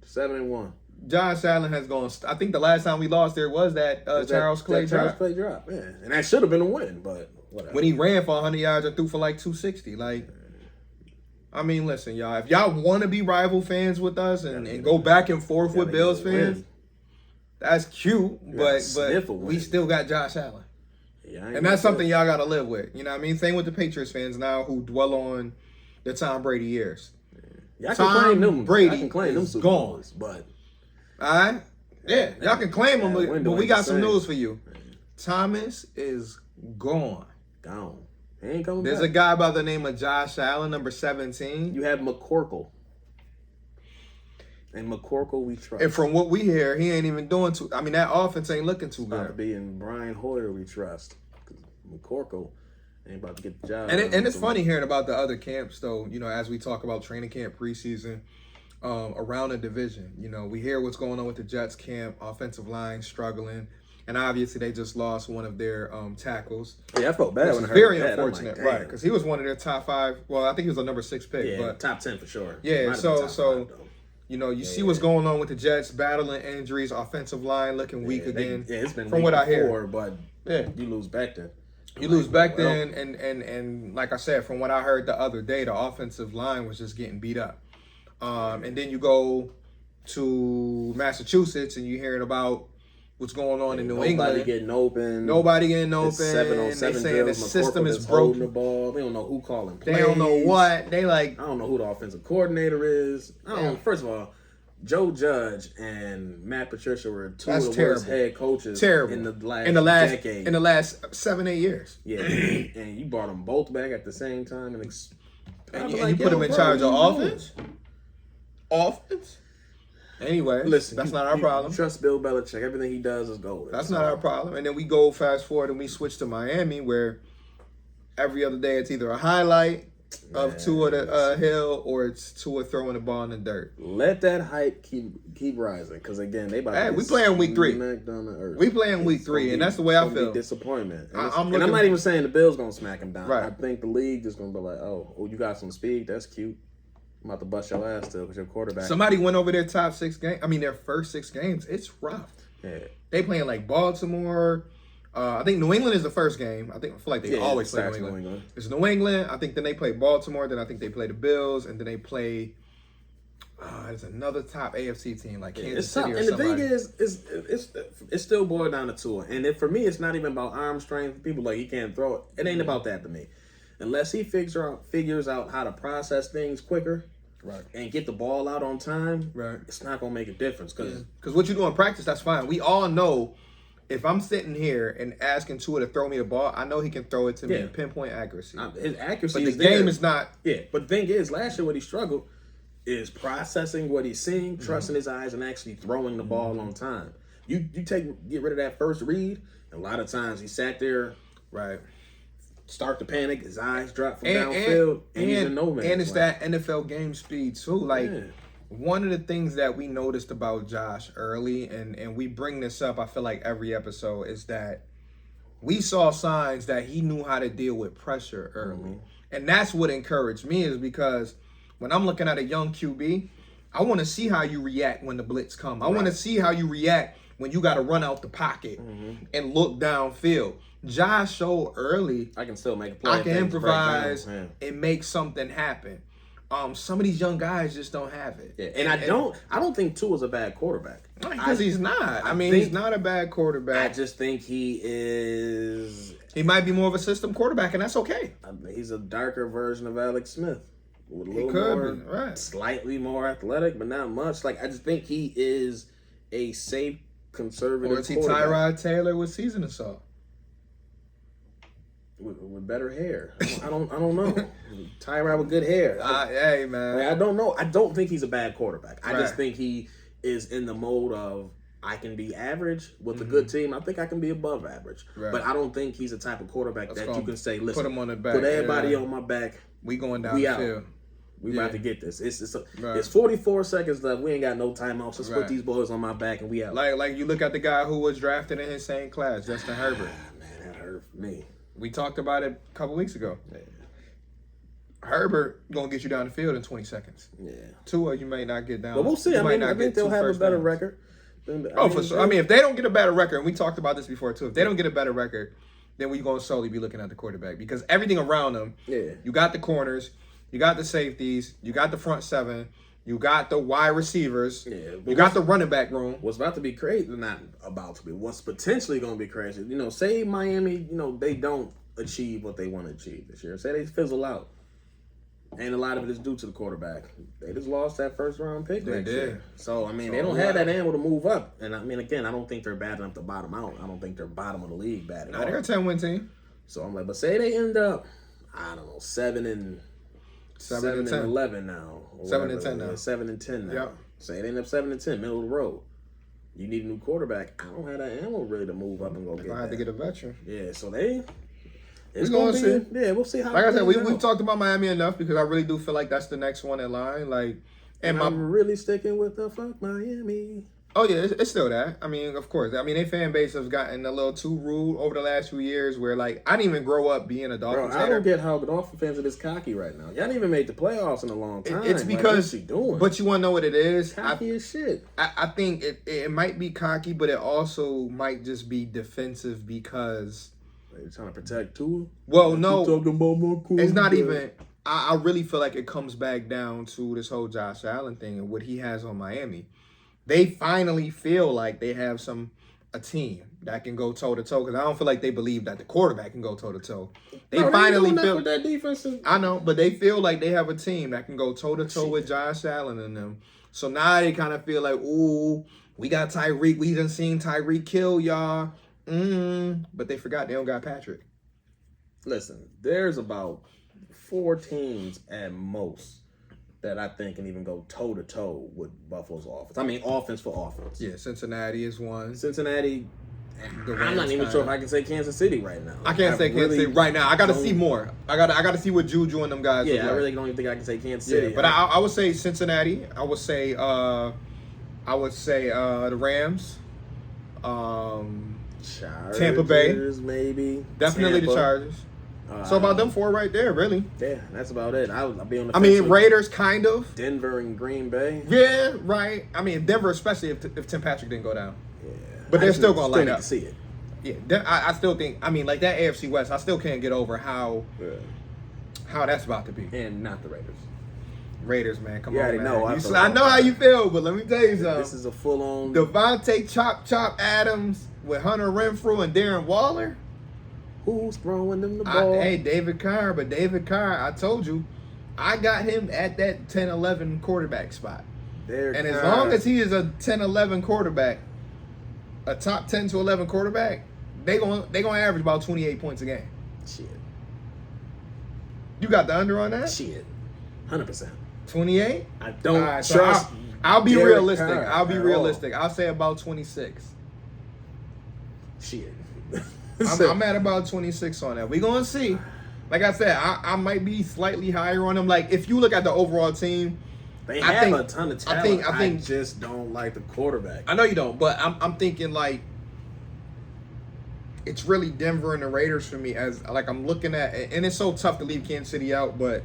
7-1. Josh Allen has gone. I think the last time we lost there was that Charles Clay drop. Charles Clay drop, yeah. And that should have been a win, but whatever. When he ran for 100 yards and threw for 260. Like, I mean, listen, y'all. If y'all want to be rival fans with us and go back and forth with Bills fans, that's cute. But we still got Josh Allen. Yeah, and that's something y'all got to live with. You know what I mean? Same with the Patriots fans now who dwell on the Tom Brady years. Yeah, Tom Brady can claim them Super gone. Bowls, but... All right? Yeah, y'all can claim them, but we got some news for you. Thomas is gone. Gone. He ain't coming There's back. A guy by the name of Josh Allen, number 17. You have McCorkle. And McCorkle, we trust. And from what we hear, he ain't even doing too... I mean, that offense ain't looking too good. About to be in Brian Hoyer, we trust. McCorkle ain't about to get the job. And it's funny hearing about the other camps, though, as we talk about training camp, preseason, around the division. We hear what's going on with the Jets camp, offensive line struggling. And obviously, they just lost one of their tackles. Yeah, I felt bad when I heard very that. Unfortunate, right? Because he was one of their top 5. Well, I think he was a number 6 pick. Yeah, but top 10 for sure. Yeah, so you see what's going on with the Jets, battling injuries, offensive line looking weak again. It's been from weak what I before, hear. But you lose back then. You lose back then, and like I said, from what I heard the other day, the offensive line was just getting beat up. And then you go to Massachusetts, and you're hearing about what's going on in New England. Nobody getting open. 7-on-7 They saying the system is broken. The ball. They don't know who calling plays. They don't know what. They I don't know who the offensive coordinator is. First of all, Joe Judge and Matt Patricia were two That's of the terrible. worst head coaches Terrible. in the last decade. In the last 7-8 years. Yeah, and you brought them both back at the same time, and you put them in charge of offense. Offense. Anyway, listen, that's not our problem. Trust Bill Belichick. Everything he does is gold. That's not our problem. And then we go fast forward and we switch to Miami, where every other day it's either a highlight of Tua the Hill or it's Tua throwing the ball in the dirt. Let that hype keep rising, because again, they about to we playing week 3. We playing week 3, and that's the way I feel. Disappointment. And I'm not even saying the Bills gonna smack him down. Right. I think the league is gonna be like, oh, you got some speed. That's cute. I'm about to bust your ass still because your quarterback. Somebody went over their top 6 games. I mean, their first 6 games. It's rough. Yeah. They playing like Baltimore. I think New England is the first game. I feel like they always play New England. It's New England. I think then they play Baltimore. Then I think they play the Bills, and then they play. There's another top AFC team like Kansas City or something. And the thing is, it's still boiled down to Tua. And for me, it's not even about arm strength. People like he can't throw it. It ain't about that to me. Unless he figures out how to process things quicker, right, and get the ball out on time, right, it's not gonna make a difference. Because what you do in practice, that's fine. We all know. If I'm sitting here and asking Tua to throw me the ball, I know he can throw it to me in pinpoint accuracy. His accuracy but the game is not. Yeah, but the thing is, last year what he struggled is processing what he's seeing, trusting his eyes, and actually throwing the ball on time. You get rid of that first read, and a lot of times he sat there, right, start to panic, his eyes drop from downfield, and he's in no man's And it's land. that NFL game speed too. Like one of the things that we noticed about Josh early, and we bring this up, I feel like every episode, is that we saw signs that he knew how to deal with pressure early. And that's what encouraged me, is because when I'm looking at a young QB, I want to see how you react when the blitz come. I want to see how you react when you got to run out the pocket and look downfield. Josh showed early, I can still make a play. I can improvise and make something happen. Some of these young guys just don't have it. Yeah. And I don't think Tua's a bad quarterback. Because he's not. I mean, he's not a bad quarterback. I just think he is. He might be more of a system quarterback, and that's okay. He's a darker version of Alex Smith. With a little more, slightly more athletic, but not much. Like, I just think he is a safe, conservative. Or is he Tyrod Taylor with seasoning salt? With better hair. I don't know. Tyrod with good hair. Hey, man. I don't know. I don't think he's a bad quarterback. I just think he is in the mode of, I can be average with a good team. I think I can be above average. Right. But I don't think he's the type of quarterback that you can say, listen, put him on the back. Put everybody on my back. We going down the field. We about to get this. It's 44 seconds left. We ain't got no timeouts. Let's put these boys on my back and we out. Like you look at the guy who was drafted in his same class, Justin Herbert. Man, that hurt me. We talked about it a couple weeks ago. Yeah. Herbert gonna get you down the field in 20 seconds. Yeah. Tua, you may not get down. But we'll see. I think they'll have a better record. For sure. I mean, if they don't get a better record, and we talked about this before too, if they don't get a better record, then we're gonna solely be looking at the quarterback, because everything around them. Yeah. You got the corners, you got the safeties, you got the front 7. You got the wide receivers. Yeah, you got the running back room. What's about to be crazy, not about to be, what's potentially going to be crazy, say Miami, they don't achieve what they want to achieve this year. Say they fizzle out. And a lot of it is due to the quarterback. They just lost that first round pick next year. So, I mean, they don't have that ammo to move up. And, I mean, again, I don't think they're bad enough to bottom out. I don't think they're bottom of the league bad enough. They're a 10-win team. So, I'm like, but say they end up, I don't know, 7 and 11 now. 7-10 now. 7-10 now. Yep. Say they end up 7-10, middle of the road. You need a new quarterback. I don't have that ammo really to move up and go get that. I have to get a veteran. Yeah, so we're going to see. Yeah, we'll see how. Like I said, we've talked about Miami enough, because I really do feel like that's the next one in line. Like, and I'm really sticking with the fuck Miami. Oh yeah, it's still that. I mean, of course. I mean, their fan base has gotten a little too rude over the last few years, where like I didn't even grow up being a Dolphins fan. I don't get how the Dolphins fans are this cocky right now. Y'all didn't even make the playoffs in a long time. It's because, what's she doing? But you want to know what it is? Cocky as shit. I think it might be cocky, but it also might just be defensive, because they're trying to protect Tua. Well, no, it's not even. I really feel like it comes back down to this whole Josh Allen thing and what he has on Miami. They finally feel like they have a team that can go toe to toe, because I don't feel like they believe that the quarterback can go toe to toe. They finally feel that defense. I know, but they feel like they have a team that can go toe to toe with Josh Allen and them. So now they kind of feel like, ooh, we got Tyreek. We done seen Tyreek kill y'all. But they forgot they don't got Patrick. Listen, there's about 4 teams at most that I think can even go toe-to-toe with Buffalo's offense. I mean, offense for offense. Yeah, Cincinnati is one. Cincinnati, I'm not even sure if I can say Kansas City right now. I can't say Kansas City right now. I got to see more. I got to see what Juju and them guys. Yeah, I really don't even think I can say Kansas City. But I would say Cincinnati. I would say the Rams. Chargers, Tampa Bay, maybe. Definitely Tampa. The Chargers. So about them 4 right there, really. Yeah, that's about it. I'll be on the. I mean, Raiders, kind of. Denver and Green Bay. Yeah, right. I mean, Denver, especially if Tim Patrick didn't go down. Yeah, but they're still going to line up. To see it. Yeah, I still think. I mean, like that AFC West, I still can't get over how that's about to be. And not the Raiders. Raiders, man, come you on, already man. know. I know how you feel, but let me tell you something. This is a full-on Devontae Chop Adams with Hunter Renfrew and Darren Waller. Who's throwing them the ball? Hey, David Carr, but David Carr, I told you, I got him at that 10-11 quarterback spot. And as long as he is a 10-11 quarterback, a top 10 to 11 quarterback, they gonna average about 28 points a game. Shit. You got the under on that? Shit. 100%. 28? I don't trust. So I'll be Derek realistic. Carr I'll be at realistic. I'll say about 26. Shit. I'm at about 26 on that. We're going to see. Like I said, I might be slightly higher on them. Like, if you look at the overall team, they have a ton of talent. I think just don't like the quarterback. I know you don't, but I'm thinking, like, it's really Denver and the Raiders for me. As like I'm looking at, and it's so tough to leave Kansas City out, but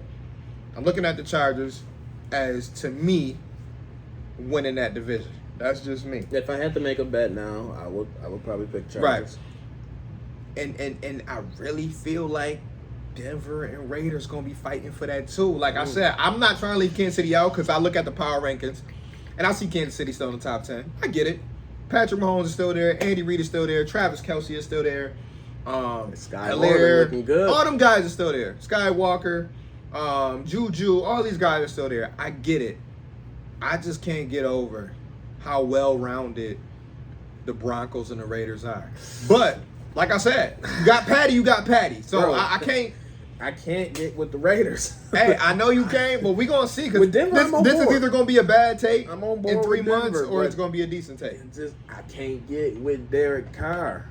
I'm looking at the Chargers as, to me, winning that division. That's just me. If I had to make a bet now, I would probably pick Chargers. Right. And I really feel like Denver and Raiders gonna be fighting for that too. Like I said, I'm not trying to leave Kansas City out because I look at the power rankings and I see Kansas City still in the top 10. I get it. Patrick Mahomes is still there. Andy Reid is still there. Travis Kelce is still there. Skywalker looking good. All them guys are still there. Skywalker, Juju, all these guys are still there. I get it. I just can't get over how well-rounded the Broncos and the Raiders are. But like I said, you got Patty. So Bro, I can't. I can't get with the Raiders. Hey, I know you can't, but we're going to see. Because With Denver, I'm on this is board. either going to be a bad take I'm on board in 3 with months Denver, or but it's going to be a decent take. I can't get with Derek Carr.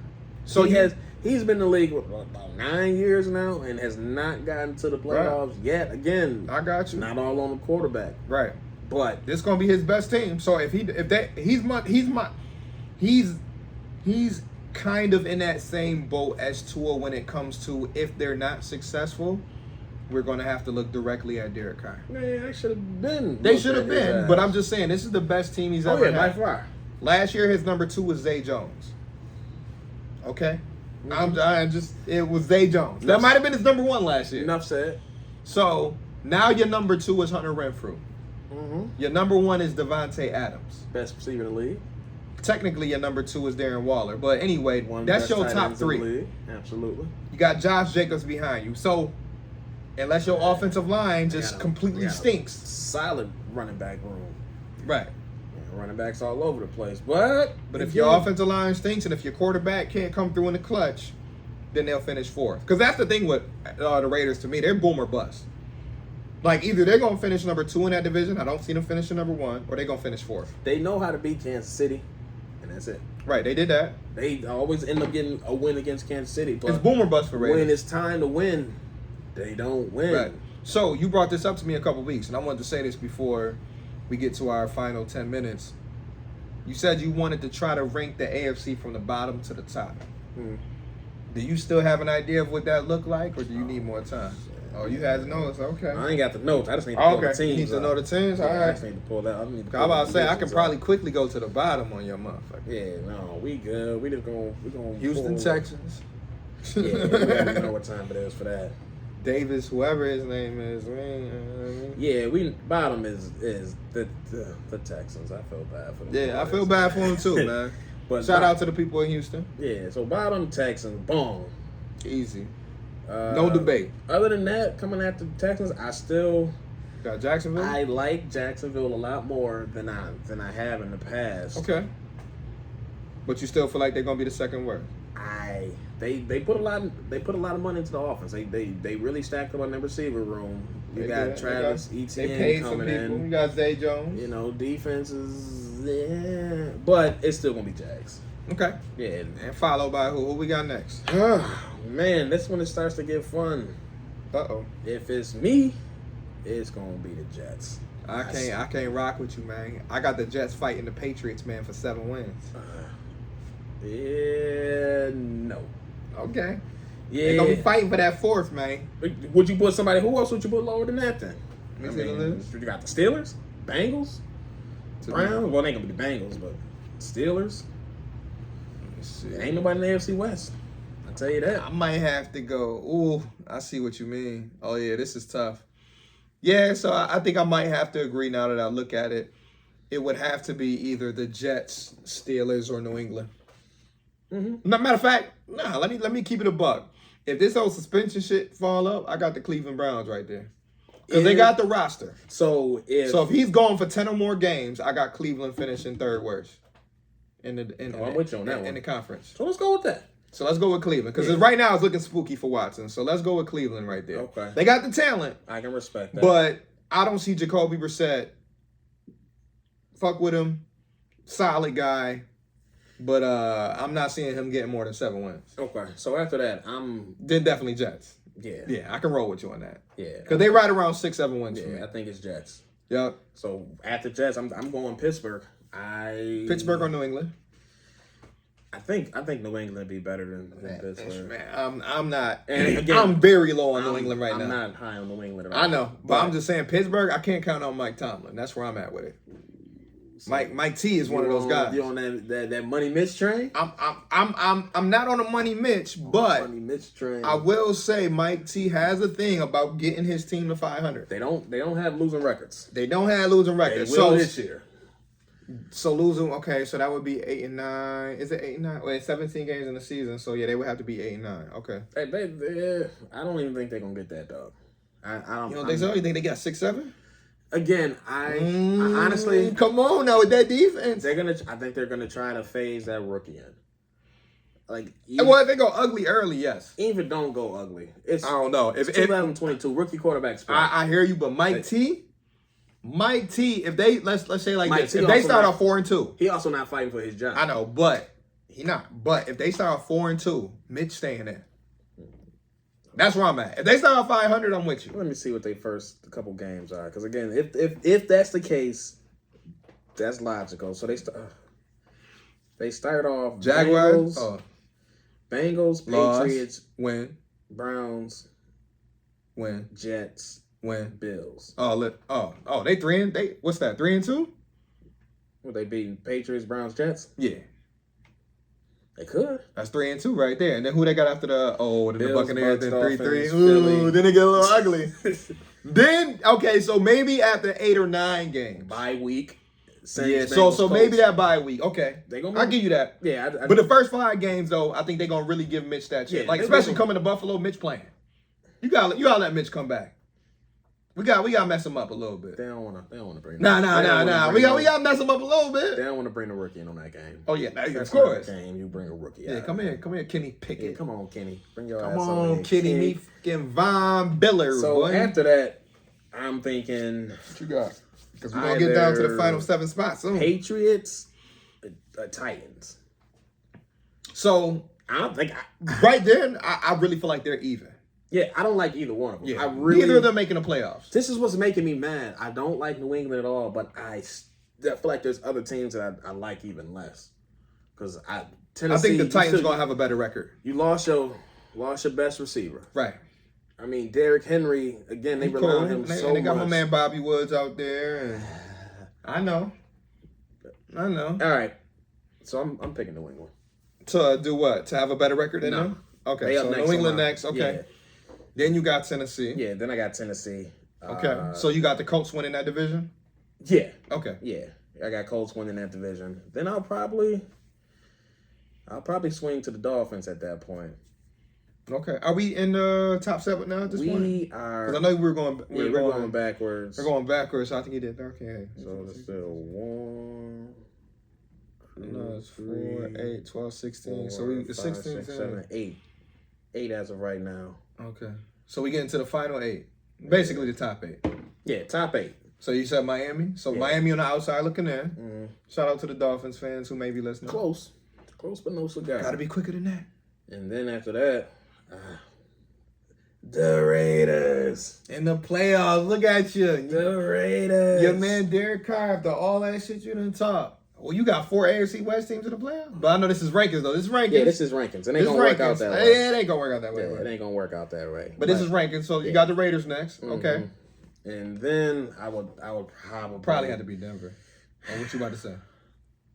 So he's been in the league for about 9 years now and has not gotten to the playoffs yet. Again, I got you. Not all on the quarterback. Right. But This is going to be his best team. So he's kind of in that same boat as Tua when it comes to, if they're not successful, we're going to have to look directly at Derek Carr. Man, they should have been. They should have been, but I'm just saying, this is the best team he's ever had. by far. Last year, his number 2 was Zay Jones. Okay? It was Zay Jones. That might have been his number 1 last year. Enough said. So, now your number 2 is Hunter Renfrew. Mm-hmm. Your number 1 is Devontae Adams. Best receiver in the league. Technically, your number 2 is Darren Waller. But anyway, that's your top 3. Absolutely. You got Josh Jacobs behind you. So, unless your offensive line just completely stinks. Solid running back room. Right. Running backs all over the place. But if your offensive line stinks and if your quarterback can't come through in the clutch, then they'll finish 4th. Because that's the thing with the Raiders to me. They're boom or bust. Like, either they're going to finish number 2 in that division. I don't see them finishing number 1. Or they're going to finish 4th. They know how to beat Kansas City. And that's it. Right. They did that. They always end up getting a win against Kansas City. But it's boom or bust for Raiders. when it's time to win, they don't win. Right. So, you brought this up to me a couple weeks. And I wanted to say this before we get to our final 10 minutes. You said you wanted to try to rank the AFC from the bottom to the top. Do you still have an idea of what that looked like, or do you need more time? Oh, you had the notes. Okay. I ain't got the notes. I just need to pull the teams. You need to know the teams? Yeah, all right. I just need to pull that. I need to I'm about to say, I can probably quickly go to the bottom on your motherfucker. Yeah, no, we good. We gonna Houston pull. Texans. Yeah, we don't know what time it is for that. Davis, whoever his name is. Yeah, bottom is the Texans. I feel bad for them. Yeah, I feel bad for them too, man. But shout out to the people in Houston. Yeah, so bottom Texans, boom. Easy. No debate. Other than that, coming after the Texans, I still Got Jacksonville? I like Jacksonville a lot more than I have in the past. Okay. But you still feel like they're gonna be the second worst? They put a lot of money into the offense. They really stacked up on their receiver room. You got Travis Etienne coming in. You got Zay Jones. You know, defense is but it's still gonna be Jags. Okay. Yeah. And followed by who? Who we got next? Man, this one it starts to get fun. Uh-oh. If it's me, it's gonna be the Jets. I can't rock with you, man. I got the Jets fighting the Patriots, man, for 7 wins. No. Okay. Yeah. They're gonna be fighting for that 4th, man. Would you put somebody? Who else would you put lower than that then? Let me see the list. You got the Steelers, Bengals, Browns. Well, they ain't gonna be the Bengals, but Steelers. Ain't nobody in the AFC West. I'll tell you that. I might have to go. Ooh, I see what you mean. Oh yeah, this is tough. Yeah, so I think I might have to agree now that I look at it. It would have to be either the Jets, Steelers, or New England. No, matter of fact, let me keep it a buck. If this whole suspension shit fall up, I got the Cleveland Browns right there. Because they got the roster. So if he's going for 10 or more games, I got Cleveland finishing 3rd worst in I'm with you on that one. In the conference. So let's go with that. So let's go with Cleveland. Because right now it's looking spooky for Watson. So let's go with Cleveland right there. Okay. They got the talent. I can respect that. But I don't see Jacoby Brissett. Fuck with him. Solid guy. But I'm not seeing him getting more than 7 wins. Okay. So after that, Then definitely Jets. Yeah. Yeah, I can roll with you on that. Yeah. Because they right around 6-7 wins for me. I think it's Jets. Yep. So after Jets, I'm going Pittsburgh. Pittsburgh or New England? I think New England would be better than Pittsburgh. Man, I'm not. And again, I'm very low on New England right now. I'm not high on New England at all. I know, but I'm just saying Pittsburgh. I can't count on Mike Tomlin. That's where I'm at with it. So Mike T is one of those guys. You on that Money Mitch train? I'm not on a Money Mitch, but Money Mitch train. I will say Mike T has a thing about getting his team to 500. They don't have losing records. They don't have losing records. They will this year. So losing, okay, so that would be 8 and 9. Is it 8 and 9? Wait, 17 games in the season, so yeah, they would have to be 8 and 9. Okay. I don't even think they're gonna get that, dog. I don't. You don't think so? You think they got 6-7? Again, I honestly, come on now with that defense. I think they're gonna try to phase that rookie in. Like, If they go ugly early, yes. Even don't go ugly. I don't know. It's 2022 rookie quarterback split. I hear you, but Mike T, if they let's say like Mike this, T if they start off 4-2, he also not fighting for his job. I know, but he not. But if they start off 4-2, Mitch staying there. That's where I'm at. If they start off 500, I'm with you. Let me see what their first couple games are, because again, if that's the case, that's logical. So they start off Jaguars, Bengals, loss, Patriots, win, Browns, win, Jets, win, Bills. They 3 what's that? 3-2? Would they beat Patriots, Browns, Jets? Yeah. They could. That's 3-2 right there. And then who they got after the Bills, Buccaneers? Then 3-3. Philly. Ooh, then it get a little ugly. Then so maybe after 8 or 9 games, bye week. Saints, so maybe that bye week. Okay, I'll give you that. Yeah, but the first 5 games though, I think they're gonna really give Mitch that shit. Like especially coming to Buffalo, Mitch playing. You gotta let Mitch come back. We gotta mess him up a little bit. They don't wanna bring. Nah. We gotta mess him up a little bit. They don't want to bring a rookie in on that game. Oh yeah, of course. Game, you bring a rookie. Yeah, come here, Kenny Pickett. Yeah, come on, Kenny, bring your come ass on, over here, Kenny. Me fucking Von Biller. So boy. after that, I'm thinking. What you got? Because we're gonna get down to the final 7 spots soon. Patriots, Titans. So I don't think right then, I really feel like they're even. Yeah, I don't like either one of them. Yeah, neither of them making the playoffs. This is what's making me mad. I don't like New England at all, but I feel like there's other teams that I like even less. Because Tennessee, I think the Titans gonna have a better record. You lost your best receiver, right? I mean, Derrick Henry again. They rely on him so much. They got my man Bobby Woods out there, and I know. All right, so I'm picking New England. To do what? To have a better record than them? Okay, so New England next. Okay. Yeah. Then you got Tennessee. Yeah, then I got Tennessee. Okay. So you got the Colts winning that division? Yeah. Okay. Yeah. I got Colts winning that division. Then I'll probably swing to the Dolphins at that point. Okay. Are we in the top 7 now at this point? We are. Because I know we're going. We're going backwards. We're going backwards. So I think you did. Okay. So it's still 1. No, it's 4, 8, 12, 16. So we 16, 7, 8. 8 as of right now. Okay. So we get into the final 8. Basically the top 8. Yeah, top 8. So you said Miami. So Miami on the outside looking in. Mm-hmm. Shout out to the Dolphins fans who may be listening. Close but no cigar. Got to be quicker than that. And then after that, the Raiders. In the playoffs, look at you. The Raiders. Your man Derek Carr, after all that shit you done talk. Well, you got 4 AFC West teams in the playoffs. But I know this is rankings, though. This is rankings. Yeah, this is rankings. It ain't going to work out that way. Yeah, it ain't going to work out that way. Yeah, it ain't going to work out that way. But this is rankings, so you got the Raiders next. Mm-hmm. Okay. And then I would probably have to be Denver. Or what you about to say?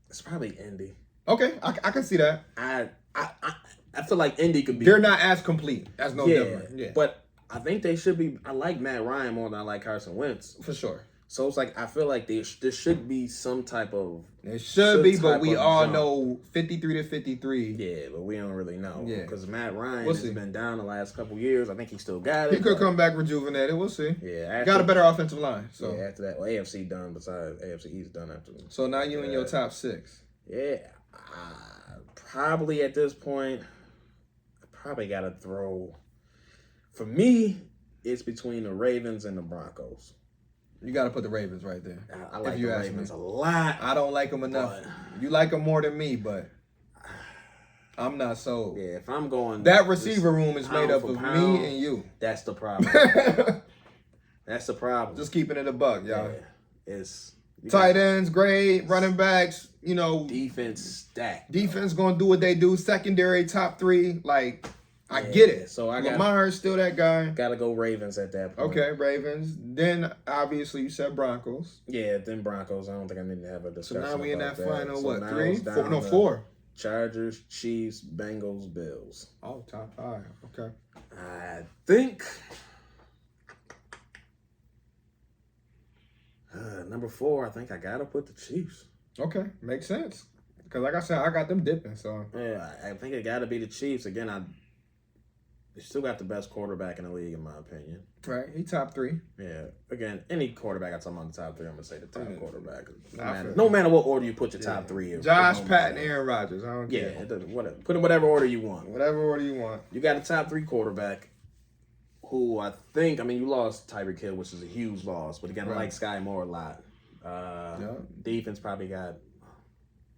It's probably Indy. Okay, I can see that. I feel like Indy could be. They're not as complete. That's no different. Yeah. But I think they should be. I like Matt Ryan more than I like Carson Wentz. For sure. So it's like I feel like there should be some type of. It should be, but we all know 53 to 53. Yeah, but we don't really know. Yeah. Because Matt Ryan has been down the last couple years. I think he still got it. He could come back rejuvenated. We'll see. Yeah. Got a better offensive line. So yeah, after that, well, AFC done. Besides AFC East done after. So now you in your top 6. Yeah. Probably at this point, I probably got to throw. For me, it's between the Ravens and the Broncos. You got to put the Ravens right there. I like the Ravens a lot. I don't like them enough. You like them more than me, but I'm not sold. Yeah, if I'm going... That receiver room is made up of me and you. That's the problem. That's the problem. Just keeping it a buck, y'all. Yeah, it's... Tight ends, great. Running backs, you know. Defense stacked. Defense going to do what they do. Secondary, top 3. Like, I get it. So Lamar's still that guy. Got to go Ravens at that point. Okay, Ravens. Then, obviously, you said Broncos. Yeah, then Broncos. I don't think I need to have a discussion. So now we in that final, so what, 3? 4? No, 4. Chargers, Chiefs, Bengals, Bills. Oh, top 5. Okay. I think... number 4, I think I got to put the Chiefs. Okay, makes sense. Because like I said, I got them dipping, so. Yeah, I think it got to be the Chiefs. Again, they still got the best quarterback in the league, in my opinion. Right, he top 3. Yeah. Again, any quarterback I talk about the top 3, I'm going to say the top quarterback. No no matter what order you put your top 3 in. Josh, Pat, and Aaron Rodgers. I don't care. Yeah, it doesn't, whatever. Put in whatever order you want. Whatever order you want. You got a top 3 quarterback who I think, you lost Tyreek Hill, which is a huge loss. But again, I like Sky Moore a lot. Defense probably got,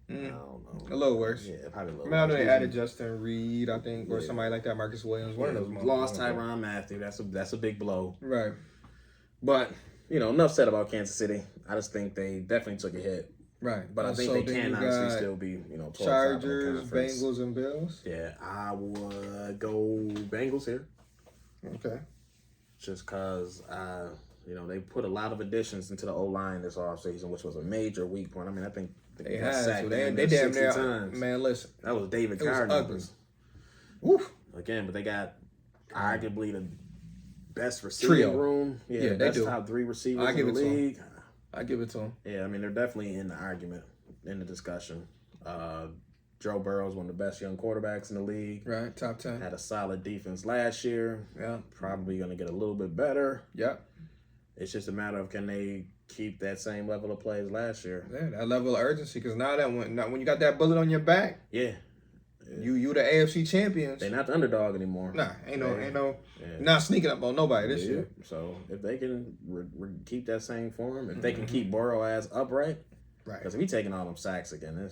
I don't know. A little worse. Yeah, probably a little worse. I know they added Justin. Justin Reed, I think, or somebody like that, Marcus Williams. One of those. Lost Tyrann Mathieu. That's a big blow. Right. But, enough said about Kansas City. I just think they definitely took a hit. Right. But I think they can honestly still be, Chargers, Bengals, and Bills. Yeah, I would go Bengals here. Okay. Just because, they put a lot of additions into the O-line this offseason, which was a major weak point. I think they had to. They damn near times. Man, listen. That was David Carr numbers. Woof. Again, but they got arguably the best receiving room. Yeah, they do. Top 3 receivers in the league. I give it to them. Yeah, they're definitely in the argument, in the discussion. Joe Burrow is one of the best young quarterbacks in the league. Right, top 10. Had a solid defense last year. Yeah. Probably going to get a little bit better. Yep. It's just a matter of can they keep that same level of play as last year. Yeah, that level of urgency. Because now when you got that bullet on your back, yeah, you the AFC champions. They're not the underdog anymore. Nah, ain't no, not sneaking up on nobody this year. So if they can keep that same form, if they can keep Burrow as upright, right? Because if he's taking all them sacks again,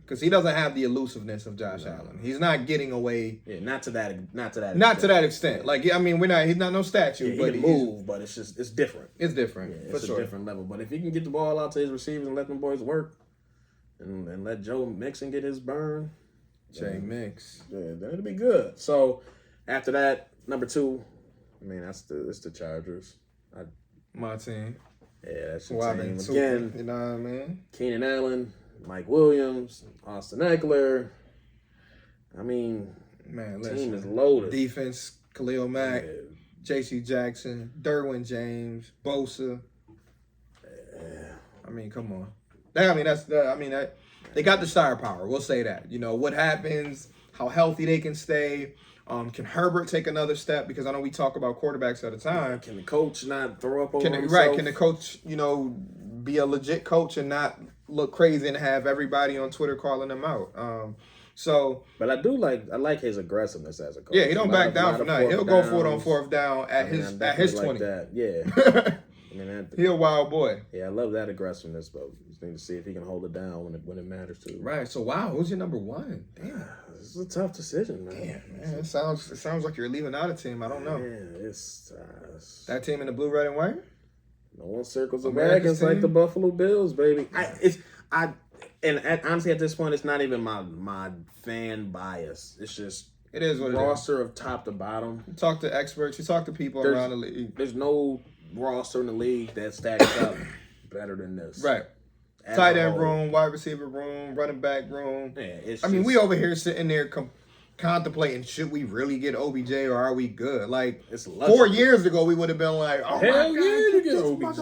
because he doesn't have the elusiveness of Josh Allen. He's not getting away. Yeah, not to that extent. Yeah. Like he's not no statue. Yeah, but he can move, but it's different. It's different. Yeah, it's a different level. But if he can get the ball out to his receivers and let them boys work, and let Joe Mixon get his burn. Mix. Yeah, then it'll be good. So after that, number 2, it's the Chargers. My team. Yeah, that's your team. Again, you know what I mean? Keenan Allen, Mike Williams, Austin Eckler. Man, listen. Team is loaded. Defense, Khalil Mack, J.C. Jackson, Derwin James, Bosa. Yeah. Come on. They got the star power. We'll say that. What happens, how healthy they can stay. Can Herbert take another step? Because I know we talk about quarterbacks at a time. Can the coach not throw up over himself? Right. Can the coach, be a legit coach and not look crazy and have everybody on Twitter calling him out? But I like his aggressiveness as a coach. Yeah, he don't back down for nothing. He'll go for it on fourth down at his 20. That. Yeah. He a wild boy. Yeah, I love that aggressiveness, but just need to see if he can hold it down when it matters too. Right. So wow, who's your number one? Damn, this is a tough decision, man. Damn, man. It sounds like you're leaving out a team. I don't know. Yeah, it's that team in the blue, red, and white. No one circles the wagons like the Buffalo Bills, baby. Honestly, at this point, it's not even my fan bias. It's just it is what roster of top to bottom. You talk to experts. You talk to people around the league. There's no roster in the league that stacks up better than this. Right. Tight end room, wide receiver room, running back room. Yeah, we over here sitting there contemplating, should we really get OBJ or are we good? Like, 4 years ago, we would have been like, oh, hell my God, you get OBJ.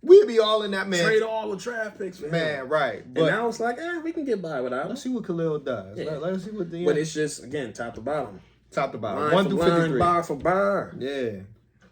We'd be all in that, man. Trade all the draft picks for him. Right. But and now it's like, we can get by without him. Let's see what Khalil does. Yeah. Let's see what the... But it's just, again, top to bottom. Top to bottom. Line 1 through 53. Bar for bar. Yeah.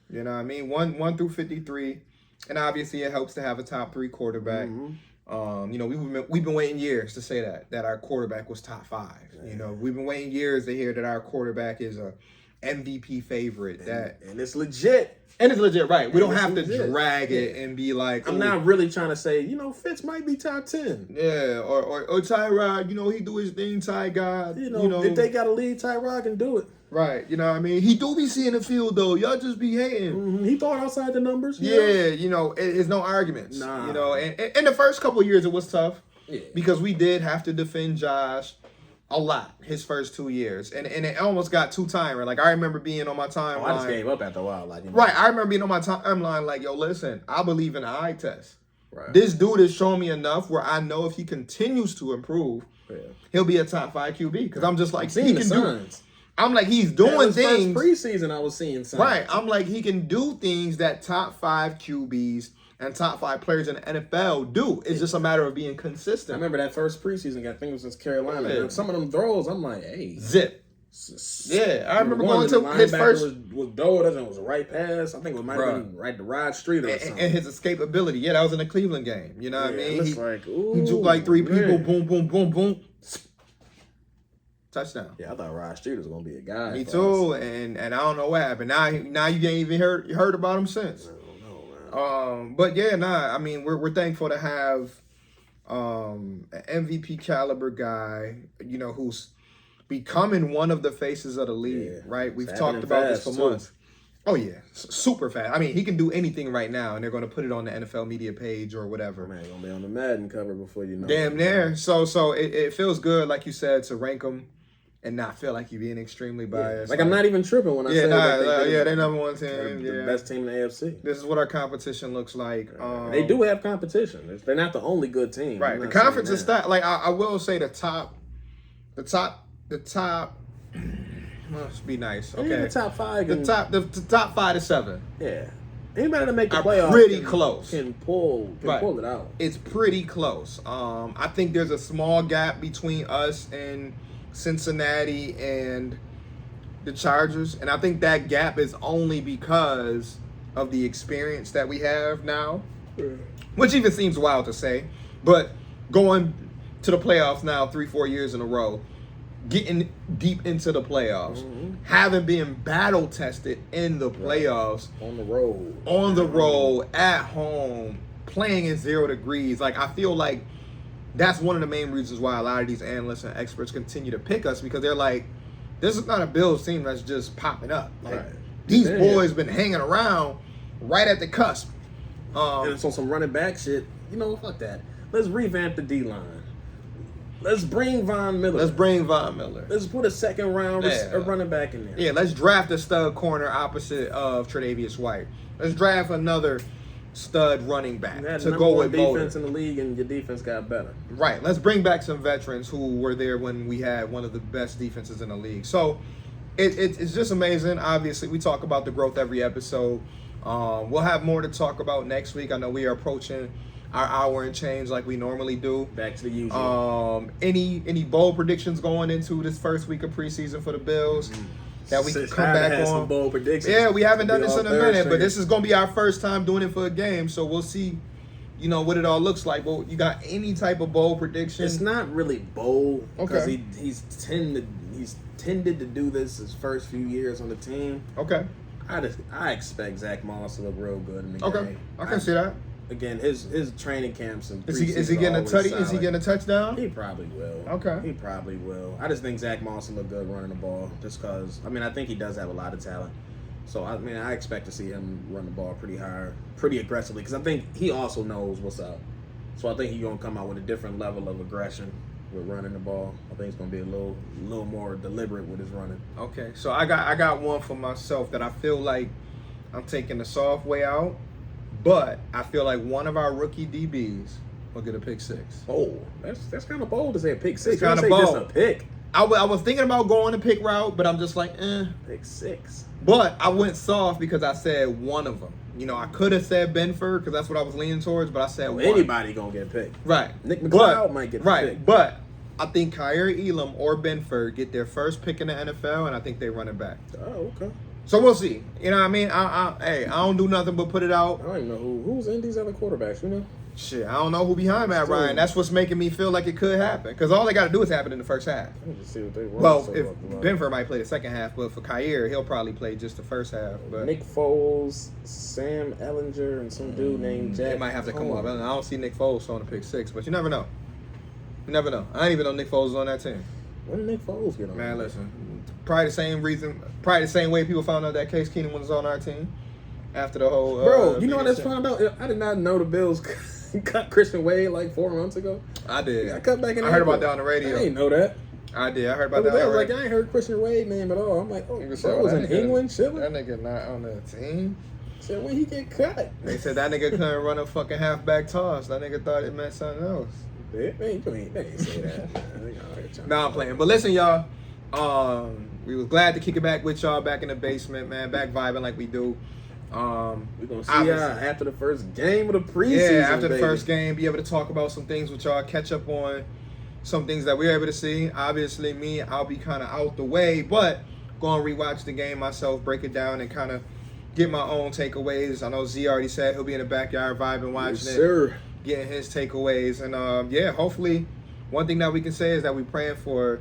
You know what I mean? 1 through 53. And obviously it helps to have a top 3 quarterback. Mm-hmm. We've been waiting years to say that our quarterback was top 5. Yeah. We've been waiting years to hear that our quarterback is a MVP favorite. And it's legit. And it's legit, right? We don't have to drag it and be like, I'm not really trying to say, Fitz might be top 10. Yeah, or Tyrod, he do his thing, Ty God. If they got to lead, Tyrod can do it. Right, you know what I mean? He do be seeing the field, though. Y'all just be hating. Mm-hmm. He thought outside the numbers. Yeah, it's no arguments. Nah. And the first couple of years, it was tough. Yeah. Because we did have to defend Josh a lot his first 2 years. And it almost got too tiring. Like, I remember being on my timeline. I just gave up after a while. Right, I remember being on my timeline like, yo, listen, I believe in the eye test. Right. This dude has shown me enough where I know if he continues to improve, he'll be a top 5 QB. Because I'm just like, he can do. I'm like, he's doing things. First preseason, I was seeing signs. Right. I'm like, he can do things that top 5 QBs and top 5 players in the NFL do. It's just a matter of being consistent. I remember that first preseason, I think it was against Carolina. Yeah. Some of them throws, I'm like, hey. Zip. Yeah, I remember going to his first. Was Doe, it was a right pass. I think it might have been right to Rod Street or something. And his escapability. Yeah, that was in the Cleveland game. You know what I mean? He took like 3 people, boom, boom, boom, boom. Touchdown. Yeah, I thought Rod Street was gonna be a guy. Me too, and I don't know what happened. Now you ain't even heard about him since. I don't know, man. But yeah, I mean we're thankful to have an MVP caliber guy, who's becoming one of the faces of the league. Right? We've talked about this for months. Oh yeah, super fast. I mean, he can do anything right now, and they're going to put it on the NFL media page or whatever. Man, gonna be on the Madden cover before you know. Damn near. So it feels good, like you said, to rank him and not feel like you're being extremely biased. Like I'm not even tripping when I say that. They're number 1 team. The best team in the AFC. This is what our competition looks like. They do have competition. They're not the only good team. Right. The conference is like I will say the top. Must be nice. Okay. The top 5. The top 5 to 7. Yeah. Anybody to make the playoffs pretty close. Can pull it out. It's pretty close. I think there's a small gap between us and Cincinnati and the Chargers, and I think that gap is only because of the experience that we have now, which even seems wild to say, but going to the playoffs now 3-4 years in a row, getting deep into the playoffs, having been battle tested in the playoffs, on the road, at home, playing in 0 degrees. Like, I feel like that's one of the main reasons why a lot of these analysts and experts continue to pick us, because they're like, this is not a Bills team that's just popping up. Like, these boys been hanging around right at the cusp. And it's on some running back shit. Fuck that. Let's revamp the D-line. Let's bring Von Miller. Let's put a second round running back in there. Yeah, let's draft a stud corner opposite of Tre'Davious White. Let's draft another stud running back to go with defense in the league, and your defense got better. Right. Let's bring back some veterans who were there when we had one of the best defenses in the league. So it's just amazing. Obviously, we talk about the growth every episode. We'll have more to talk about next week. I know we are approaching our hour and change like we normally do. Back to the usual. Any bold predictions going into this first week of preseason for the Bills that we can come back on? Some bold predictions. Yeah, we haven't done this in a minute, but this is gonna be our first time doing it for a game, so we'll see. You know what it all looks like. Well, you got any type of bold prediction? It's not really bold because Okay. he's tended to do this his first few years on the team. Okay. I expect Zach Moss to look real good in the Okay. game. I can see that. Again, his training camps and Is he getting a tutty? Is he getting a touchdown? He probably will. Okay. He probably will. I just think Zach Moss will look good running the ball just because, I think he does have a lot of talent. So, I expect to see him run the ball pretty hard, pretty aggressively because I think he also knows what's up. So, I think he's going to come out with a different level of aggression with running the ball. I think he's going to be a little more deliberate with his running. Okay. So, I got one for myself that I feel like I'm taking the soft way out, but I feel like one of our rookie DBs will get a pick six. Oh, that's kind of bold to say a pick six. It's kind of Just bold. a pick. I was thinking about going the pick route, but I'm just like, Pick six. But I went soft because I said one of them. You know, I could have said Benford because that's what I was leaning towards, but I said one. Anybody gonna get picked. Right. Nick McLeod might get the pick. But I think Kyrie Elam or Benford get their first pick in the NFL, and I think they run it back. Oh, okay. So we'll see. You know what I mean? I don't do nothing but put it out. I don't even know who's in these other quarterbacks, you know? Shit, I don't know who behind Matt Ryan. That's what's making me feel like it could happen. Because all they got to do is happen in the first half. I need to see what they run. Well, if Benford might play the second half, but for Kyrie, he'll probably play just the first half. But Nick Foles, Sam Ellinger, and some dude named Jack. they might have to come up. I don't see Nick Foles throwing a pick six, but you never know. You never know. I didn't even know Nick Foles was on that team. When did Nick Foles get on? Man, listen. Probably the same way people found out that Case Keenum was on our team after the whole. Bro, you know what I just found out? I did not know the Bills cut Christian Wade like 4 months ago. I did. I cut back in. I heard about that on the radio. I didn't know that. I did. I heard about I that. was like, I ain't heard Christian Wade name at all. I'm like, oh, bro was in England chilling. That nigga not on the team. Said when he get cut. They said that nigga couldn't run a fucking halfback toss. That nigga thought it meant something else. They ain't say that. Nah, I'm playing. But listen, y'all. We was glad to kick it back with y'all back in the basement, man. Back vibing like we do. We're gonna see y'all after the first game of the preseason. Yeah, after the first game, be able to talk about some things with y'all, catch up on some things that we're able to see. Obviously, me, I'll be kind of out the way, but go and rewatch the game myself, break it down, and kind of get my own takeaways. I know Z already said he'll be in the backyard vibing, watching it, getting his takeaways, and yeah, hopefully, one thing that we can say is that we're praying for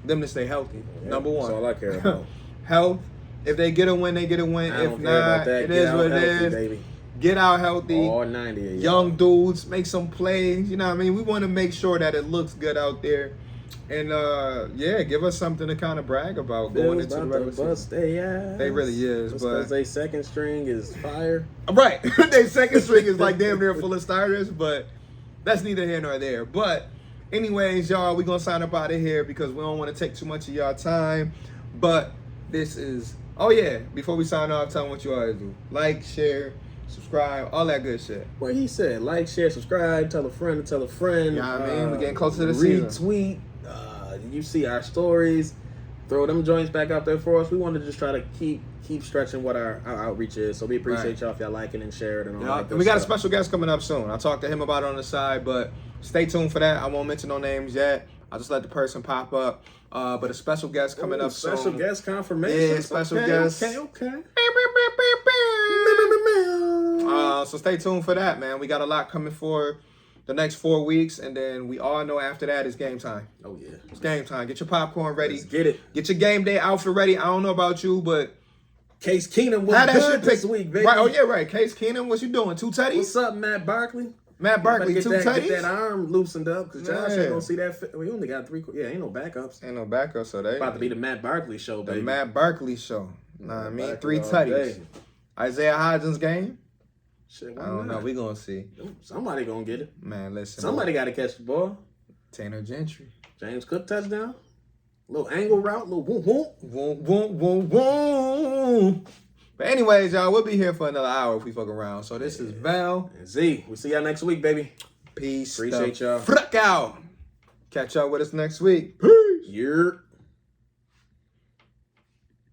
them to stay healthy. Yeah, number one, that's all I care about. Health. If they get a win, they get a win. If not, it is what it is. Baby. Get out healthy. All 90 of young dudes, make some plays. You know what I mean? We want to make sure that it looks good out there. And, yeah, give us something to kind of brag about going into the regular season. They really is. Because their second string is fire. Right. Their second string is like damn near full of starters, but that's neither here nor there. But anyways, y'all, we're going to sign up out of here because we don't want to take too much of y'all time. But this is... Oh, yeah. Before we sign off, tell them what you always do. Like, share, subscribe, all that good shit. What he said. Like, share, subscribe, tell a friend to tell a friend. You know what I mean? We're getting closer to the season. Retweet. You see our stories. Throw them joints back out there for us. We want to just try to keep stretching what our outreach is. So we appreciate y'all if y'all liking and share it and all that. And we got a special guest coming up soon. I'll talk to him about it on the side, but stay tuned for that. I won't mention no names yet. I'll just let the person pop up. But a special guest coming up soon. Special guest confirmation. Yeah, special guest. Okay. So stay tuned for that, man. We got a lot coming for the next 4 weeks, and then we all know after that it's game time. Oh, yeah. It's game time. Get your popcorn ready. Let's get it. Get your game day outfit ready. I don't know about you, but... Case Keenum was good this week, baby. Right. Oh, yeah, right. Case Keenum, what you doing? 2 tutties? What's up, Matt Barkley? Matt Barkley, 2 tutties? Get that arm loosened up, because Josh ain't going to see that. We only got 3... Yeah, ain't no backups. Ain't no backups, so they... About to be the Matt Barkley show, baby. The Matt Barkley show. Nah, I mean, 3 tutties. Isaiah Hodgins game? Shit, I don't know. We gonna see. Somebody gonna get it. Man, listen. Somebody got to catch the ball. Tanner Gentry. James Cook touchdown. Little angle route. Little whoop whoop. Whoop, whoop, whoop, whoop. But anyways, y'all, we'll be here for another hour if we fuck around. So this is Val. And Z. We'll see y'all next week, baby. Peace. Appreciate y'all. Fuck out. Catch y'all with us next week. Peace. Yeah.